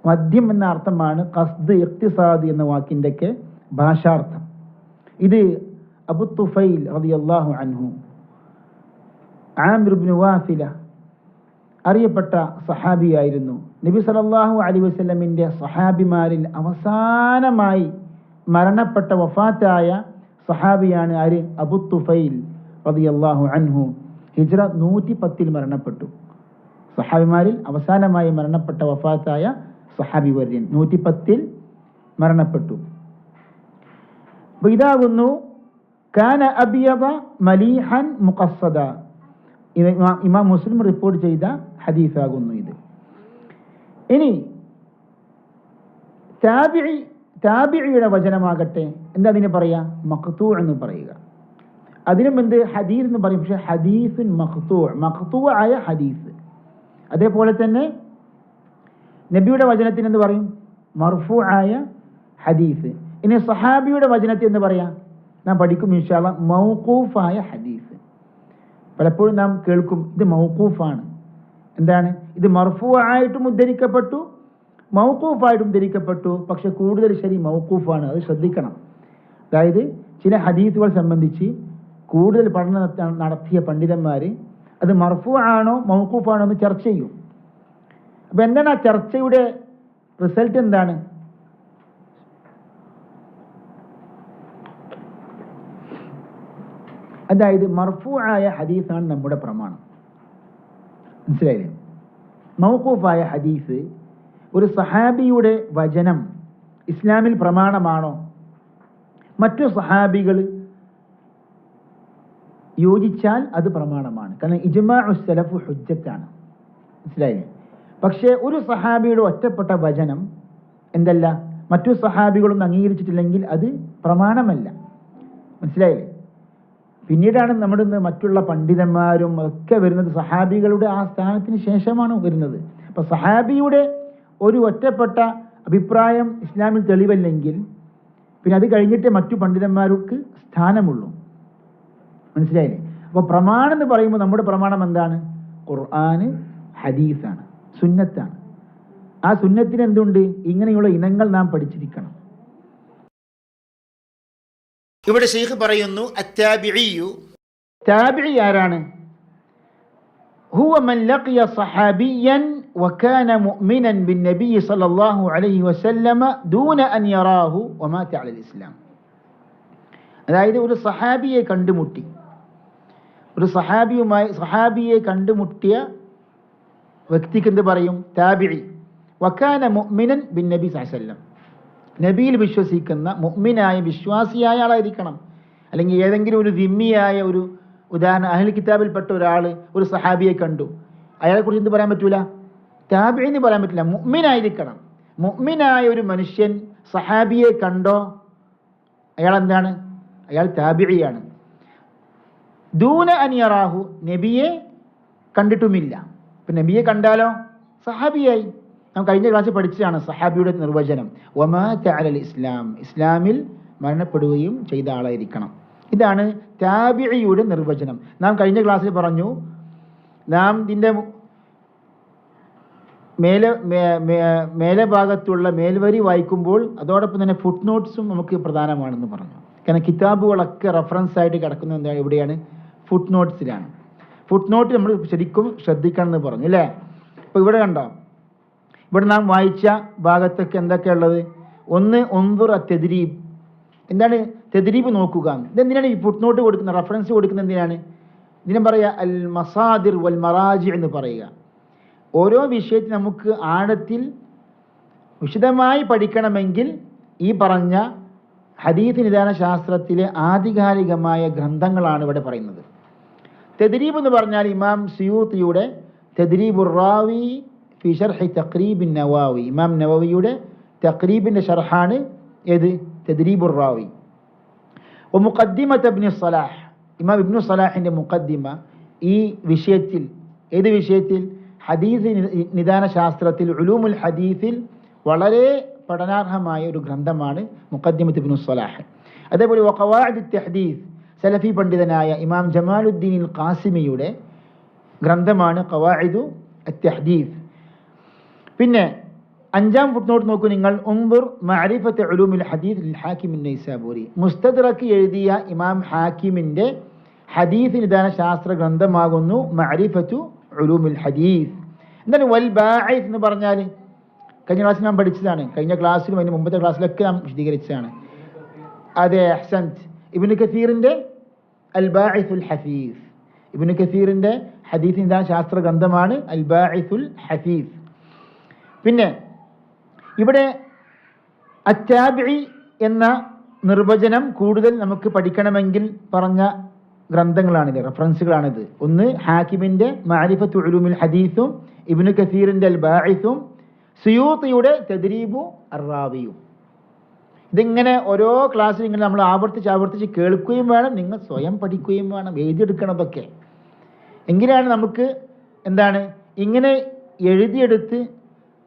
മദ്യം എന്ന അർത്ഥമാണ് ഖസ്ദ്, ഇഖ്തിസാദ് എന്ന വാക്കിൻ്റെ ഒക്കെ ഭാഷാർത്ഥം. ഇത് അബു തുഫൈൽ റളിയല്ലാഹു അൻഹു, ആമിർ ഇബ്നു വാസില, അറിയപ്പെട്ട സഹാബിയായിരുന്നു. നബി സല്ലല്ലാഹു അലൈഹി വസല്ലമിന്റെ സഹാബിമാരിൽ അവസാനമായി മരണപ്പെട്ട വഫാത്തായ സഹാബിയാണ് ആര്? അബു തുഫൈൽ റളിയല്ലാഹു അൻഹു. ഹിജ്റ 110 മരണപ്പെട്ടു. സഹാബിമാരിൽ അവസാനമായി മരണപ്പെട്ട വഫാത്തായ സഹാബി വര്യൻ 110 മരണപ്പെട്ടു. അപ്പോൾ ഇതാകുന്നു കാന അബിയദ മലീഹൻ മുഖസ്സദ. ഇമാം മുസ്ലിം റിപ്പോർട്ട് ചെയ്ത ഹദീസാകുന്നു ഇത്. ഇനി താബിഇയുടെ വചനമാകട്ടെ എന്താ അതിനെ പറയാ? മഖ്തൂ എന്ന് പറയുക. അതിനും എന്ത് ഹദീസ് എന്ന് പറയും, പക്ഷെ ഹദീസുൻ മഖ്തൂ ആയ ഹദീസ്. അതേപോലെ തന്നെ നബിയുടെ വചനത്തിന് എന്ത് പറയും? മർഫൂ ആയ ഹദീസ്. ഇനി സഹാബിയുടെ വചനത്തിൽ എന്ന് പറയാം, നാം പഠിക്കും ഇൻഷാ അല്ലാഹ്, മൗഖൂഫായ ഹദീസ്. പലപ്പോഴും നാം കേൾക്കും ഇത് മൗഖൂഫാണ്. എന്താണ്? ഇത് മർഫൂ ആയിട്ടും ഉദ്ധരിക്കപ്പെട്ടു, മൗഖൂഫായിട്ടും ഉദ്ധരിക്കപ്പെട്ടു. പക്ഷെ കൂടുതൽ ശരി മൗഖൂഫാണ്, അത് ശ്രദ്ധിക്കണം. അതായത് ചില ഹദീസുകൾ സംബന്ധിച്ച് കൂടുതൽ പഠനം നടത്തിയ പണ്ഡിതന്മാർ അത് മർഫൂ ആണോ മൗഖൂഫാണോ എന്ന് ചർച്ച ചെയ്യും. അപ്പം എന്താണ് ആ ചർച്ചയുടെ റിസൾട്ട് എന്താണ്? അതായത് മർഫൂആയ ഹദീസാണ് നമ്മുടെ പ്രമാണം. മനസ്സിലായില്ലേ? മൗഖൂഫായ ഹദീസ്, ഒരു സഹാബിയുടെ വചനം ഇസ്ലാമിൽ പ്രമാണമാണോ? മറ്റു സഹാബികൾ യോജിച്ചാൽ അത് പ്രമാണമാണ്. കാരണം ഇജ്മാഉ സലഫ് ഹുജ്ജത്താണ്. മനസ്സിലായില്ലേ? പക്ഷേ ഒരു സഹാബിയുടെ ഒറ്റപ്പെട്ട വചനം എന്തല്ല, മറ്റു സഹാബികളൊന്നും അംഗീകരിച്ചിട്ടില്ലെങ്കിൽ അത് പ്രമാണമല്ല. മനസ്സിലായില്ലേ? പിന്നീടാണ് നമ്മുടെ മറ്റുള്ള പണ്ഡിതന്മാരും ഒക്കെ വരുന്നത്. സഹാബികളുടെ ആ സ്ഥാനത്തിന് ശേഷമാണ് വരുന്നത്. അപ്പൊ സഹാബിയുടെ ഒരു ഒറ്റപ്പെട്ട അഭിപ്രായം ഇസ്ലാമിൽ തെളിവല്ലെങ്കിൽ പിന്നെ അത് കഴിഞ്ഞിട്ടേ മറ്റു പണ്ഡിതന്മാർക്ക് സ്ഥാനമുള്ളൂ. മനസ്സിലായില്ലേ? അപ്പോൾ പ്രമാണം എന്ന് പറയുമ്പോൾ നമ്മുടെ പ്രമാണം എന്താണ്? ഖുർആന്, ഹദീസാണ്, സുന്നത്താണ്. ആ സുന്നത്തിന് എന്തുണ്ട്? ഇങ്ങനെയുള്ള ഇനങ്ങൾ നാം പഠിച്ചിരിക്കണം. ഇവിടെ ശൈഖ് പറയുന്നു, അത്താബിഈയു, താബിഈ ആരാണ്? ഹുവ മൻ ലഖിയ സഹാബിയൻ വകാന മുഅ്മിനൻ ബിന്നബി സല്ലല്ലാഹു അലൈഹി വസല്ലമ ദൂന അൻ യറാഹു വമാത അലൽ ഇസ്ലാം. അതായത് ഒരു സഹാബിയെ കണ്ടുമുട്ടി, ഒരു സഹാബിയെ കണ്ടുമുട്ടിയ വ്യക്തിക്ക് എന്ത് പറയും? താബിഈ. വകാന മുഅ്മിനൻ ബിന്നബി സല്ലല്ലാഹു അലൈഹി വസല്ലം, നബിയിൽ വിശ്വസിക്കുന്ന മുഅ്മിനായ വിശ്വാസിയായ ആളായിരിക്കണം. അല്ലെങ്കിൽ ഏതെങ്കിലും ഒരു ദിമ്മിയായ ഒരു ഉദാഹരണം, അഹ്ലു കിതാബിൽപ്പെട്ട ഒരാൾ ഒരു സഹാബിയെ കണ്ടു, അയാളെക്കുറിച്ച് എന്ത് പറയാൻ പറ്റൂല? താബിഈ എന്ന് പറയാൻ പറ്റില്ല. മുഅ്മിനായിരിക്കണം. മുഅ്മിനായ ഒരു മനുഷ്യൻ സഹാബിയെ കണ്ടോ, അയാൾ എന്താണ്? അയാൾ താബിഈയാണ്. ദൂന അൻ യറാഹു, നബിയെ കണ്ടിട്ടുമില്ല. ഇപ്പം നബിയെ കണ്ടാലോ സഹാബിയായി. നാം കഴിഞ്ഞ ക്ലാസ്സിൽ പഠിച്ചതാണ് സഹാബിയുടെ നിർവചനം. വമാത അലൽ ഇസ്ലാം, ഇസ്ലാമിൽ മരണപ്പെടുകയും ചെയ്ത ആളായിരിക്കണം. ഇതാണ് താബിഈയുടെ നിർവചനം. നാം കഴിഞ്ഞ ക്ലാസ്സിൽ പറഞ്ഞു, നാം ഇതിൻ്റെ മേലെ ഭാഗത്തുള്ള മേൽവരി വായിക്കുമ്പോൾ അതോടൊപ്പം തന്നെ ഫുട് നോട്ട്സും നമുക്ക് പ്രധാനമാണെന്ന് പറഞ്ഞു. കാരണം കിതാബുകളൊക്കെ റെഫറൻസ് ആയിട്ട് കിടക്കുന്നത് എന്താണ്? എവിടെയാണ്? ഫുട് നോട്ട്സിലാണ്. ഫുട് നോട്ട് നമ്മൾ ശരിക്കും ശ്രദ്ധിക്കണം എന്ന് പറഞ്ഞു അല്ലേ? അപ്പോൾ ഇവിടെ കണ്ടോ, ഇവിടെ നാം വായിച്ച ഭാഗത്തൊക്കെ എന്തൊക്കെയുള്ളത്? ഒന്ന്, ഒൻദുർ അത്തദ്രീബ്. എന്താണ് തദ്രീബ്? നോക്കുക. ഇതെന്തിനാണ് ഈ ഫുട് നോട്ട് കൊടുക്കുന്നത്, റെഫറൻസ് കൊടുക്കുന്നത് എന്തിനാണ്? ഇതിനെ പറയുക അൽ മസാദിർ വൽ മറാജി എന്ന് പറയുക. ഓരോ വിഷയത്തിൽ നമുക്ക് ആഴത്തിൽ വിശദമായി പഠിക്കണമെങ്കിൽ ഈ പറഞ്ഞ ഹദീസ് നിദാന ശാസ്ത്രത്തിലെ ആധികാരികമായ ഗ്രന്ഥങ്ങളാണ് ഇവിടെ പറയുന്നത്. തദ്രീബ് എന്ന് പറഞ്ഞാൽ ഇമാം സുയൂത്തിയുടെ തദ്രീബുർ റാവി ഫി ശർഹി തഖ്രീബിൻ നവാവി, ഇമാം നവവിയുടെ തഖ്രീബിൻ്റെ ഷർഹാണ് ഏത്? തദ്രീബുർ റാവി. മുഖദ്ദിമത്ത് ഇബ്നു സലാഹ്, ഇമാം ഇബ്നു സലാഹിൻ്റെ മുഖദ്ദിമ ഈ വിഷയത്തിൽ, ഏത് വിഷയത്തിൽ? ഹദീസ് നിദാന ശാസ്ത്രത്തിൽ, ഉലൂമുൽ ഹദീസിൽ വളരെ പഠനാർഹമായ ഒരു ഗ്രന്ഥമാണ് മുഖദ്ദിമത്ത് ഇബ്നു സലാഹ്. അതേപോലെ ഖവാഇദു തഹ്ദീസ്, സലഫി പണ്ഡിതനായ ഇമാം ജമാലുദ്ദീൻ അൽ ഖാസിമിയുടെ ഗ്രന്ഥമാണ് ഖവാഇദു അത്തഹ്ദീസ്. പിന്നെ അഞ്ചാം ഫുട് നോട്ട് നോക്കൂ നിങ്ങൾ. ഉൻദുർ മഅരിഫത്ത് ഉലൂമുൽ ഹദീസ് ലിൽ ഹാക്കിം അൻ-നൈസാബൂരി, മുസ്തദ്റക് എഴുതിയ ഇമാം ഹാക്കിമിൻ്റെ ഹദീസ് നിദാന ശാസ്ത്ര ഗ്രന്ഥമാകുന്നു മഅരിഫത്തു ഉലൂമുൽ ഹദീസ്. എന്താണ് വൽ ബാഇസ് എന്ന് പറഞ്ഞാൽ? കഴിഞ്ഞ ക്ലാസ്സിൽ നാം പഠിച്ചതാണ്. കഴിഞ്ഞ ക്ലാസ്സിലും അതിന് മുമ്പത്തെ ക്ലാസ്സിലൊക്കെ നാം വിശദീകരിച്ചതാണ്. അതെ, അഹ്സൻത്. ഇബ്നു കസീറിൻ്റെ അൽ ബാഇസുൽ ഹസീസ്, ഇബ്നു കസീറിൻ്റെ ഹദീസ് നിദാന ശാസ്ത്ര ഗ്രന്ഥമാണ് അൽ ബാഇസുൽ ഹസീസ്. പിന്നെ ഇവിടെ അത്താബിഈ എന്ന നിർവചനം കൂടുതൽ നമുക്ക് പഠിക്കണമെങ്കിൽ പറഞ്ഞ ഗ്രന്ഥങ്ങളാണിത്, റെഫറൻസുകളാണിത്. ഒന്ന് ഹാക്കിമിൻ്റെ മഅരിഫത്തു ഉലൂമുൽ ഹദീസും ഇബ്നു കസീറിൻ്റെ അൽ ബാഇസും സുയൂത്തിയുടെ തദ്രീബു അർ-റാവിയും. ഇതിങ്ങനെ ഓരോ ക്ലാസ്സിൽ ഇങ്ങനെ നമ്മൾ ആവർത്തിച്ച് കേൾക്കുകയും വേണം, നിങ്ങൾ സ്വയം പഠിക്കുകയും വേണം, എഴുതിയെടുക്കണതൊക്കെ. എങ്കിലാണ് നമുക്ക് എന്താണ് ഇങ്ങനെ എഴുതിയെടുത്ത്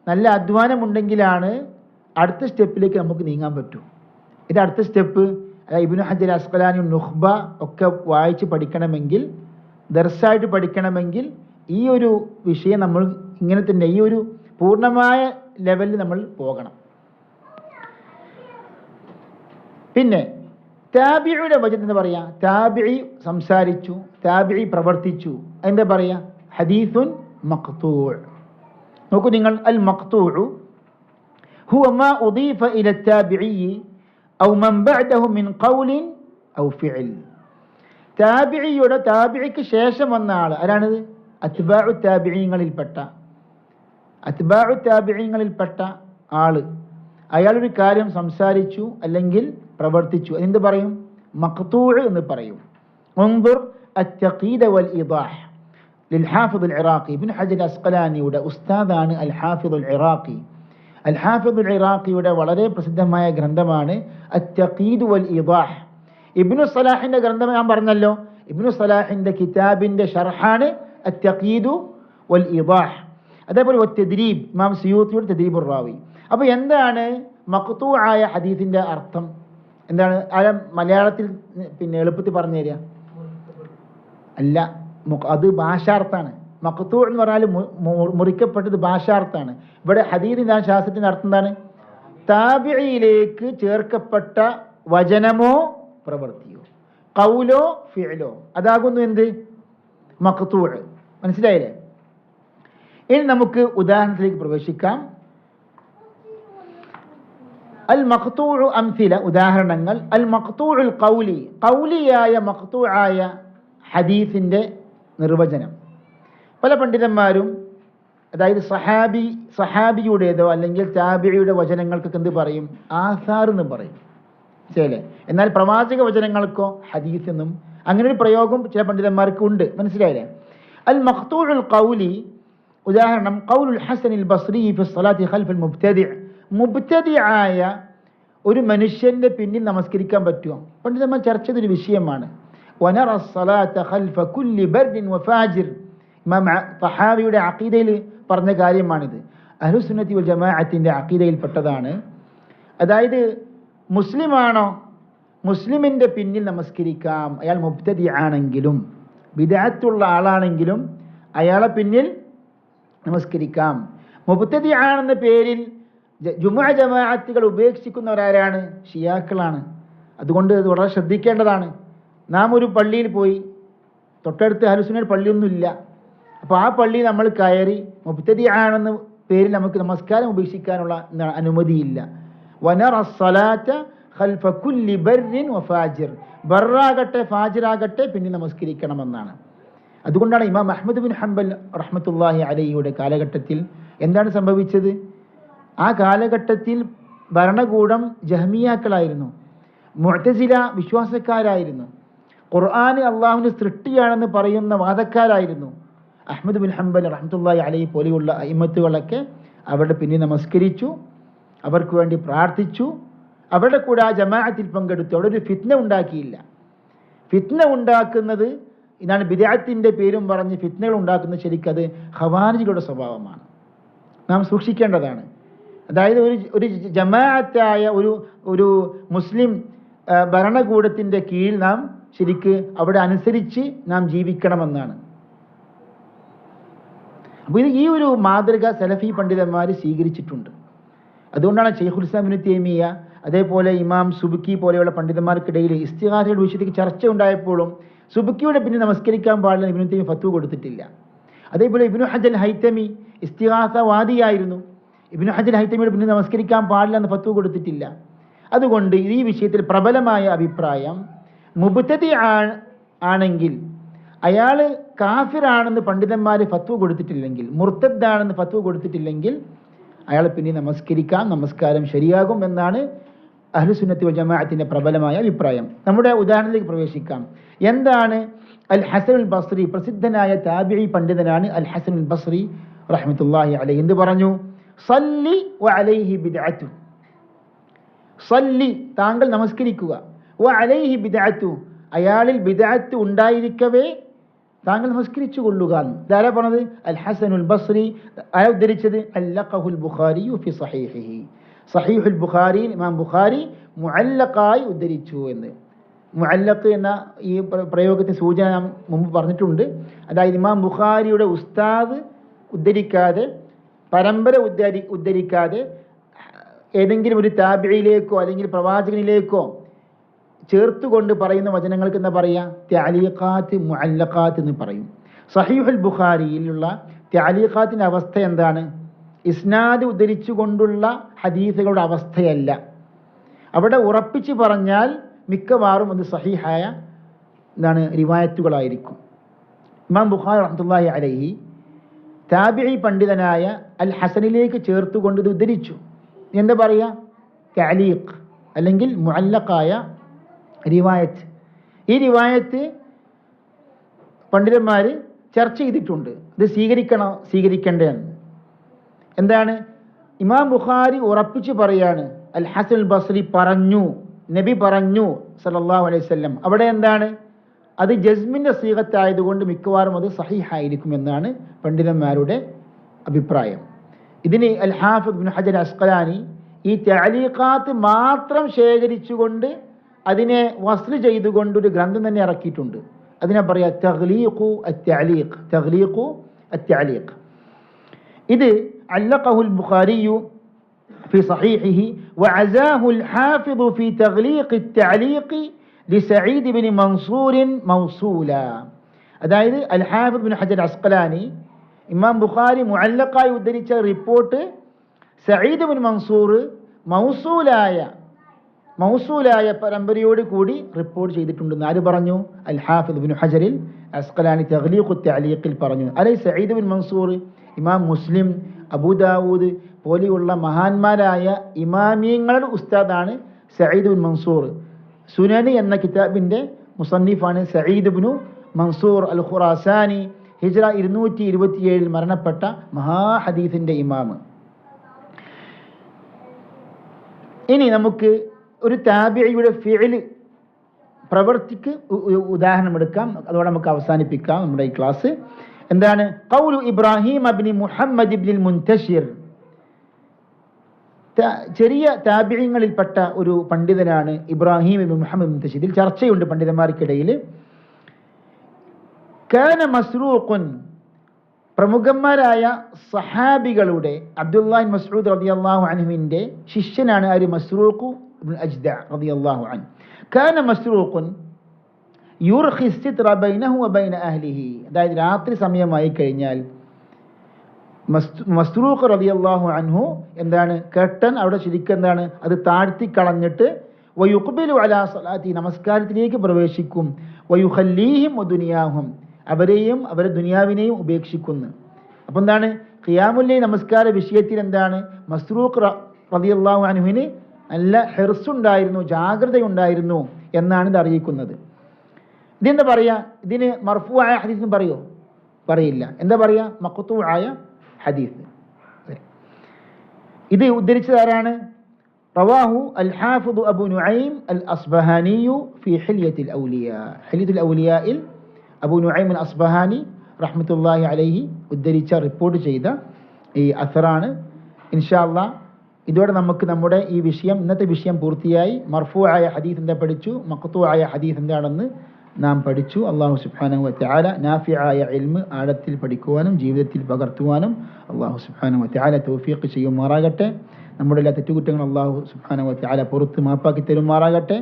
നല്ല അധ്വാനമുണ്ടെങ്കിലാണ് അടുത്ത സ്റ്റെപ്പിലേക്ക് നമുക്ക് നീങ്ങാൻ പറ്റൂ. ഇത് അടുത്ത സ്റ്റെപ്പ്. ഇബ്നു ഹജർ അസ്ഖലാനി നുഖ്ബ ഒക്കെ വായിച്ച് പഠിക്കണമെങ്കിൽ, ദർസായിട്ട് പഠിക്കണമെങ്കിൽ ഈ ഒരു വിഷയം നമ്മൾ ഇങ്ങനെ തന്നെ ഈ ഒരു പൂർണ്ണമായ ലെവലിൽ നമ്മൾ പോകണം. പിന്നെ താബിഈയുടെ വചനം എന്താ പറയുക? താബിഈ സംസാരിച്ചു, താബിഈ പ്രവർത്തിച്ചു, എന്താ പറയുക? ഹദീസുൻ മഖ്തൂഅ്. നോക്കൂ നിങ്ങൾ, അൽ മഖ്തൂഉ هو ما أضيف إلى التابعي أو من بعده من قول أو فعل. താബിഴിക്ക് ശേഷം വന്ന ആൾ ആരാണിത്? അത്ബാഉ താബിഈങ്ങളിൽപ്പെട്ട ആള്. അയാളൊരു കാര്യം സംസാരിച്ചു അല്ലെങ്കിൽ പ്രവർത്തിച്ചു, എന്ത് പറയും? മഖ്തൂഅ് എന്ന് പറയും. ഉൻദുർ അത്തഖീദ വൽ ഇദാഹ് ലിൽഹാഫിദ് അൽ ഇറാഖി. ഇബ്നു ഹജർ അസ്ഖലാനിയുടെ ഉസ്താദാണ് അൽ ഹാഫിദ് അൽ ഇറാഖി. അൽ ഹാഫിദ് അൽ ഇറാഖിയുടെ വളരെ പ്രസിദ്ധമായ ഗ്രന്ഥമാണ് അത്തഖീദ് വൽ ഇദാഹ്. ഇബ്നു സലാഹിന്റെ ഗ്രന്ഥം ഞാൻ പറഞ്ഞല്ലോ, ഇബ്നു സലാഹിന്റെ കിതാബിന്റെ ഷർഹാണ് അത്തഖീദു വൽ ഇദാഹ്. അതേപോലെ തദ്രീബ്, ഇമാം സുയൂത്തിയുടെ തദ്രീബുർ റാവി. അപ്പോൾ എന്താണ് മഖ്തൂആയ ഹദീസിന്റെ അർത്ഥം? എന്താണ്? മലയാളത്തിൽ എളുപ്പത്തിൽ പറഞ്ഞു തരിക. അല്ല, അത് ഭാഷാർത്ഥാണ്. മഖ്തൂ എന്ന് പറഞ്ഞാൽ മുറിക്കപ്പെട്ടത് ഭാഷാർത്ഥാണ്. ഇവിടെ ഹദീസിന്റെ ശാസ്ത്രത്തിന്റെ അർത്ഥം എന്താണ്? താബിഈയിലേക്ക് ചേർക്കപ്പെട്ട വചനമോ പ്രവൃത്തിയോ, ഖൗലോ ഫിഅലോ, അതാകുന്നു എന്ത്? മഖ്തൂ. മനസ്സിലായില്ലേ? ഇനി നമുക്ക് ഉദാഹരണത്തിലേക്ക് പ്രവേശിക്കാം. അൽ മഖ്തൂഉ അംസില, ഉദാഹരണങ്ങൾ. അൽ മഖ്തൂഉൽ ഖൗലി, ഖൗലിയായ മഖ്തൂആയ ഹദീസിന്റെ നിർവചനം. പല പണ്ഡിതന്മാരും, അതായത് സഹാബിയുടേതോ അല്ലെങ്കിൽ താബിഈയുടെ വചനങ്ങൾക്കൊക്കെ എന്ത് പറയും? ആസാർ എന്ന് പറയും. ശരിയല്ലേ? എന്നാൽ പ്രവാചക വചനങ്ങൾക്കോ ഹദീസ് എന്നും അങ്ങനെ ഒരു പ്രയോഗം ചില പണ്ഡിതന്മാർക്ക് ഉണ്ട്. മനസ്സിലായില്ലേ? അൽ മഖ്തൂഉൽ ഖൗലി, ഉദാഹരണം ഖൗലുൽ ഹസനിൽ ബസ്രി ഫി സ്വലാത്തി ഖൽഫൽ മുബ്തദി. മുബ്തദിആയ ഒരു മനുഷ്യന്റെ പിന്നിൽ നമസ്കരിക്കാൻ പറ്റുമോ? പണ്ഡിതന്മാർ ചർച്ച ചെയ്തൊരു വിഷയമാണ്. വനറ സ്വലാത്ത ഖൽഫ കുല്ലി ബർദിൻ വഫാജിർ. ഇമാം തഹാവിയുടെ അഖീദയിൽ പറഞ്ഞ കാര്യമാണിത്. അഹ്ലുസുന്നത്തി വൽ ജമാഅത്തിന്റെ അഖീദയിൽപ്പെട്ടതാണ്. അതായത് മുസ്ലിമാണോ, മുസ്ലിമിന്റെ പിന്നിൽ നമസ്കരിക്കാം. അയാൾ മുബ്തദി ആണെങ്കിലും ബിദ്അത്തുള്ള ആളാണെങ്കിലും അയാളെ പിന്നിൽ നമസ്കരിക്കാം. മുബ്തദി ആണെന്ന പേരിൽ ജുമുഅ ജമാഅത്തുകൾ ഉപേക്ഷിക്കുന്നവരാരാണ്? ഷിയാക്കളാണ്. അതുകൊണ്ട് അത് വളരെ ശ്രദ്ധിക്കേണ്ടതാണ്. നാം ഒരു പള്ളിയിൽ പോയി, തൊട്ടടുത്ത് അഹ്ലുസുന്നയുടെ പള്ളിയൊന്നുമില്ല. അപ്പോൾ ആ പള്ളി നമ്മൾ കയറി മുബ്തദി ആണെന്ന പേരിൽ നമുക്ക് നമസ്കാരം ഉപേക്ഷിക്കാനുള്ള അനുമതിയില്ല. വനറ സ്വലാത്ത ഖൽഫ കുല്ലി ബർരിൻ വഫാജിർ. ബർറാകട്ടെ ഫാജിറാകട്ടെ പിന്നിൽ നമസ്കരിക്കണമെന്നാണ്. അതുകൊണ്ടാണ് ഇമാം അഹ്മദ് ബിൻ ഹംബൽ റഹ്മത്തുള്ളാഹി അലൈഹിയുടെ കാലഘട്ടത്തിൽ എന്താണ് സംഭവിച്ചത്? ആ കാലഘട്ടത്തിൽ ഭരണകൂടം ജഹ്മിയാക്കളായിരുന്നു, മുഅ്തസില വിശ്വാസക്കാരായിരുന്നു, ഖുർആൻ അള്ളാഹുവിൻ്റെ സൃഷ്ടിയാണെന്ന് പറയുന്ന വാദക്കാരായിരുന്നു. അഹ്മദ് ബിൻ ഹംബൽ റഹ്മത്തുള്ളാഹി അലൈഹി പോലെയുള്ള അയിമത്തുകളൊക്കെ അവരുടെ പിന്നിൽ നമസ്കരിച്ചു, അവർക്ക് വേണ്ടി പ്രാർത്ഥിച്ചു, അവരുടെ കൂടെ ആ ജമാഅത്തിൽ പങ്കെടുത്തു. അവിടെ ഒരു ഫിത്ന ഉണ്ടാക്കിയില്ല. ഫിത്ന ഉണ്ടാക്കുന്നത് ഇതാണ്, ബിദ്അത്തിന്റെ പേരും പറഞ്ഞ് ഫിത്നകൾ ഉണ്ടാക്കുന്നത് ശരിക്കത് ഖവാരിജികളുടെ സ്വഭാവമാണ്. നാം സൂക്ഷിക്കേണ്ടതാണ്. അതായത് ഒരു ജമാഅത്തായ ഒരു മുസ്ലിം ഭരണകൂടത്തിൻ്റെ കീഴിൽ നാം ശരിക്ക് അവിടെ അനുസരിച്ച് നാം ജീവിക്കണമെന്നാണ്. അപ്പോൾ ഈ ഒരു മാതൃക സലഫി പണ്ഡിതന്മാർ സ്വീകരിച്ചിട്ടുണ്ട്. അതുകൊണ്ടാണ് ശൈഖുൽ ഇസ്ലാം ഇബ്നു തൈമിയ്യ, അതേപോലെ ഇമാം സുബ്കി പോലെയുള്ള പണ്ഡിതന്മാർക്കിടയിൽ ഇസ്തിഗാസയുടെ വിഷയത്തിൽ ചർച്ച ഉണ്ടായപ്പോഴും സുബ്കിയുടെ പിന്നെ നമസ്കരിക്കാൻ പാടില്ല ഇബ്നു തൈമിയ്യ ഫത്വ കൊടുത്തിട്ടില്ല. അതേപോലെ ഇബ്നു ഹജർ ഹൈതമി ഇസ്തിഗാസവാദിയായിരുന്നു. ഇബ്നു ഹജർ ഹൈതമിയുടെ പിന്നെ നമസ്കരിക്കാൻ പാടില്ല എന്ന് ഫത്വ കൊടുത്തിട്ടില്ല. അതുകൊണ്ട് ഈ വിഷയത്തിൽ പ്രബലമായ അഭിപ്രായം, മുബ്തദി ആണെങ്കിൽ അയാൾ കാഫിറാണെന്ന് പണ്ഡിതന്മാർ ഫത്വ കൊടുത്തിട്ടില്ലെങ്കിൽ, മുർത്തദ്ദാണെന്ന് ഫത്വ കൊടുത്തിട്ടില്ലെങ്കിൽ അയാൾ പിന്നെ നമസ്കരിക്കാം, നമസ്കാരം ശരിയാകും എന്നാണ് അഹ്ലുസുന്നത്തി വൽ ജമാഅത്തിന്റെ പ്രബലമായ അഭിപ്രായം. നമ്മുടെ ഉദാഹരണത്തിലേക്ക് പ്രവേശിക്കാം. എന്താണ് അൽ ഹസനുൽ ബസ്രി? പ്രസിദ്ധനായ താബിഈ പണ്ഡിതനാണ് അൽ ഹസനുൽ ബസ്രി റഹ്മത്തുള്ളാഹി അലൈഹി. എന്ത് പറഞ്ഞു? സല്ലി വ അലൈഹി ബിദ്അത്തു. സല്ലി, താങ്കൾ നമസ്കരിക്കുക. വ അലൈഹി ബിദ്അത്തു, അയാളിൽ ബിദ്അത്ത് ഉണ്ടായിരിക്കവേ താങ്കൾ നമസ്കരിച്ചു കൊള്ളുക. ഇതാരാ പറഞ്ഞത്? അൽ ഹസനുൽ ബസ്രി. ആരാ ഉദ്ധരിച്ചത്? അല്ലഖഹുൽ ബുഖാരി ഫി സഹീഹിഹി. സഹീഹുൽ ബുഖാരിയിൽ ഇമാം ബുഖാരി മുഅല്ലഖായി ഉദ്ധരിച്ചു എന്ന്. മുഅല്ലഖ് എന്ന ഈ പ്രയോഗത്തിന് സൂചന നാം മുമ്പ് പറഞ്ഞിട്ടുണ്ട്. അതായത് ഇമാം ബുഖാരിയുടെ ഉസ്താദ് ഉദ്ധരിക്കാതെ, പരമ്പര ഉദ്ധരിക്കാതെ ഏതെങ്കിലും ഒരു താബിഈയിലേക്കോ അല്ലെങ്കിൽ പ്രവാചകനിലേക്കോ ചേർത്തുകൊണ്ട് പറയുന്ന വചനങ്ങൾക്ക് എന്താ പറയുക? തഅലീഖാത്ത്, മുഅല്ലഖാത്ത് എന്ന് പറയും. സഹീഹുൽ ബുഖാരിയിലുള്ള തഅലീഖാത്തിൻ്റെ അവസ്ഥ എന്താണ്? ഇസ്നാദ് ഉദ്ധരിച്ചുകൊണ്ടുള്ള ഹദീസുകളുടെ അവസ്ഥയല്ല. അവിടെ ഉറപ്പിച്ച് പറഞ്ഞാൽ മിക്കവാറും അത് സഹീഹായ റിവായത്തുകളായിരിക്കും. ഇമാം ബുഖാരി റഹ്മത്തുള്ളാഹി അലൈഹി താബിഈ പണ്ഡിതനായ അൽ ഹസനിലേക്ക് ചേർത്തുകൊണ്ട് ഇത് ഉദ്ധരിച്ചു. എന്താ പറയുക? തഅലീഖ് അല്ലെങ്കിൽ മുഅല്ലഖായ റിവായത്ത്. ഈ റിവായത്ത് പണ്ഡിതന്മാർ ചർച്ച ചെയ്തിട്ടുണ്ട്. ഇത് സ്വീകരിക്കണോ സ്വീകരിക്കണ്ടേ എന്ന്. എന്താണ്? ഇമാം ബുഖാരി ഉറപ്പിച്ച് പറയാണ് അൽ ഹസൻ അൽ ബസ്രി പറഞ്ഞു, നബി പറഞ്ഞു സല്ലല്ലാഹു അലൈഹി വസല്ലം. അവിടെ എന്താണ്? അത് ജസ്മിൻ്റെ സീഗത്തായതുകൊണ്ട് മിക്കവാറും അത് സഹീഹായിരിക്കും എന്നാണ് പണ്ഡിതന്മാരുടെ അഭിപ്രായം. ഇതിന് അൽ ഹാഫിദ് ഇബ്നു ഹജർ അസ്ഖലാനി ഈ തഅലീഖാത്ത് മാത്രം ശേഖരിച്ചുകൊണ്ട് അതിനെ വസ്ൽ ചെയ്തുകൊണ്ടൊരു ഗ്രന്ഥം തന്നെ ഇറക്കിയിട്ടുണ്ട്. അതിനെ പറയാ തഗ്ലീഖു അത്തഅലീഖ്. തഗ്ലീഖു അത്തഅലീഖ്. ഇത് അല്ലഖഹുൽ ബുഖാരിയു في صحيحه وعزاه الحافظ في تغليق التعليق لسعيد بن منصور موصولا. അതായത് അൽ ഹാഫിദ് ഇബ്നു ഹജർ അസ്ഖലാനി ഇമാം ബുഖാരി മുഅല്ലഖായി ഉദ്ധരിച്ച റിപ്പോർട്ട് സഈദ് ബിൻ മൻസൂർ മൗസൂലായ പരമ്പരയോട് കൂടി റിപ്പോർട്ട് ചെയ്തിട്ടുണ്ടെന്ന് ആര് പറഞ്ഞു? അൽ ഹാഫിദ് ഇബ്നു ഹജറിൽ അസ്ഖലാനി തഗ്ലീഖു തഅലീഖിൽ പറഞ്ഞു. അലൈ സഈദ് ബിൻ മൻസൂർ ഇമാം മുസ്ലിം, അബൂദാവൂദ് പോലെയുള്ള മഹാന്മാരായ ഇമാമിയങ്ങളുടെ ഉസ്താദാണ് സഈദ് ബിൻ മൻസൂർ. സുനനി എന്ന കിതാബിൻ്റെ മുസന്നിഫാണ് സഈദ് ബിൻ മൻസൂർ അൽ ഖുറാസാനി. ഹിജ്റ 227 മരണപ്പെട്ട മഹാഹദീസിൻ്റെ ഇമാം. ഇനി നമുക്ക് ഒരു താബിഈയുടെ ഫിഅല് പ്രവൃത്തിക്ക് ഉദാഹരണം എടുക്കാം. അതോടെ നമുക്ക് അവസാനിപ്പിക്കാം നമ്മുടെ ഈ ക്ലാസ്. എന്താണ്? ഖൗലു ഇബ്രാഹിം ഇബ്നു മുഹമ്മദ് ഇബ്നുൽ മുൻതശിർ. ചെറിയ താബിഈങ്ങളിൽപ്പെട്ട ഒരു പണ്ഡിതനാണ് ഇബ്രാഹിം ഇബ്നു മുഹമ്മദ് മുൻതശിർ. ഇതിൽ ചർച്ചയുണ്ട് പണ്ഡിതന്മാർക്കിടയിൽ. കാന മസ്റൂഖുൻ, പ്രമുഖന്മാരായ സഹാബികളുടെ അബ്ദുല്ലാഹി മസ്ഊദ് റളിയല്ലാഹു അൻഹുവിൻ്റെ ശിഷ്യനാണ് ആര്? മസ്റൂഖ് ഇബ്നുൽ അജ്ദഅ റളിയല്ലാഹു അൻഹു. കാന മസ്റൂഖുൻ യുർഖി സിത്ര ബൈനഹു വബൈന അഹ്ലിഹി. അതായത് രാത്രി സമയമായി കഴിഞ്ഞാൽ മസ്റൂഖ് റളിയല്ലാഹു അൻഹു എന്താണ്? കർട്ടൻ അവിടെ ശരിക്കും എന്താണ്? അത് താഴ്ത്തി കളഞ്ഞിട്ട് വയുഖ്ബിലു അലാ സ്വലാത്തി, നമസ്കാരത്തിലേക്ക് പ്രവേശിക്കും. വയുഖല്ലീഹിം വദുനിയാഹും, അവരെയും അവരുടെ ദുനിയാവിനെയും ഉപേക്ഷിക്കുന്നു. അപ്പം എന്താണ്? ഖിയാമുൽ ലൈൽ നമസ്കാര വിഷയത്തിൽ എന്താണ്? മസ്റൂഖ് റളിയല്ലാഹു അൻഹുവിന് നല്ല ഹിർസുണ്ടായിരുന്നു, ജാഗ്രതയുണ്ടായിരുന്നു എന്നാണ് ഇത് അറിയിക്കുന്നത്. ഇതെന്താ പറയുക? ഇതിന് മർഫൂആയ ഹദീസ് എന്ന് പറയുമോ? പറയില്ല. എന്താ പറയുക? മഖ്തൂആയ ഹദീസ്. ഇത് ഉദ്ധരിച്ചത് ആരാണ്? റവാഹു അൽ ഹാഫിദ് അബു നുഐം അൽ അസ്ബഹാനിയു ഫി ഹില്യത്തുൽ ഔലിയാ. ഹില്യത്തുൽ ഔലിയായിൽ അബു നുഐം അൽ അസ്ബഹാനി റഹ്മത്തുള്ളാഹി അലൈഹി ഉദ്ധരിച്ച റിപ്പോർട്ട് ചെയ്ത ഈ അസറാണ്. ഇൻഷാ അല്ലാഹ് ഇതോടെ നമുക്ക് നമ്മുടെ ഈ വിഷയം, ഇന്നത്തെ വിഷയം പൂർത്തിയായി. മർഫൂആയ ഹദീസ് എന്താ പഠിച്ചു, മഖ്തൂആയ ഹദീസ് എന്താണെന്ന് നാം പഠിച്ചു. അല്ലാഹു സുബ്ഹാനഹു വ തആല നാഫിആയ ഇൽമ് ആഴത്തിൽ പഠിക്കുവാനും ജീവിതത്തിൽ പകർത്തുവാനും അല്ലാഹു സുബ്ഹാനഹു വ തആല തൗഫീഖ് ചെയ്യുമാറാകട്ടെ. നമ്മുടെ എല്ലാ തെറ്റുകുറ്റങ്ങളും അല്ലാഹു സുബ്ഹാനഹു വ തആല പുറത്ത് മാപ്പാക്കി തരുമാറാകട്ടെ.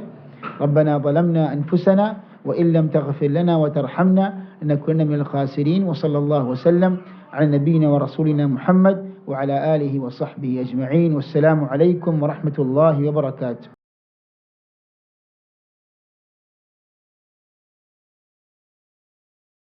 റബ്ബനാ ളലംനാ അൻഫുസനാ വഇൻ ലം തഗ്ഫിർ ലനാ വതർഹംനാ ലനകുന്ന മിനൽ ഖാസിരീൻ. വസല്ലല്ലാഹു വസല്ലം അലാ നബിയിനാ വറസൂലിനാ മുഹമ്മദ് വഅലാ ആലിഹി വസഹ്ബിഹി അജ്മഈൻ. വസ്സലാമു അലൈക്കും വറഹ്മത്തുള്ളാഹി വബറകാതുഹു.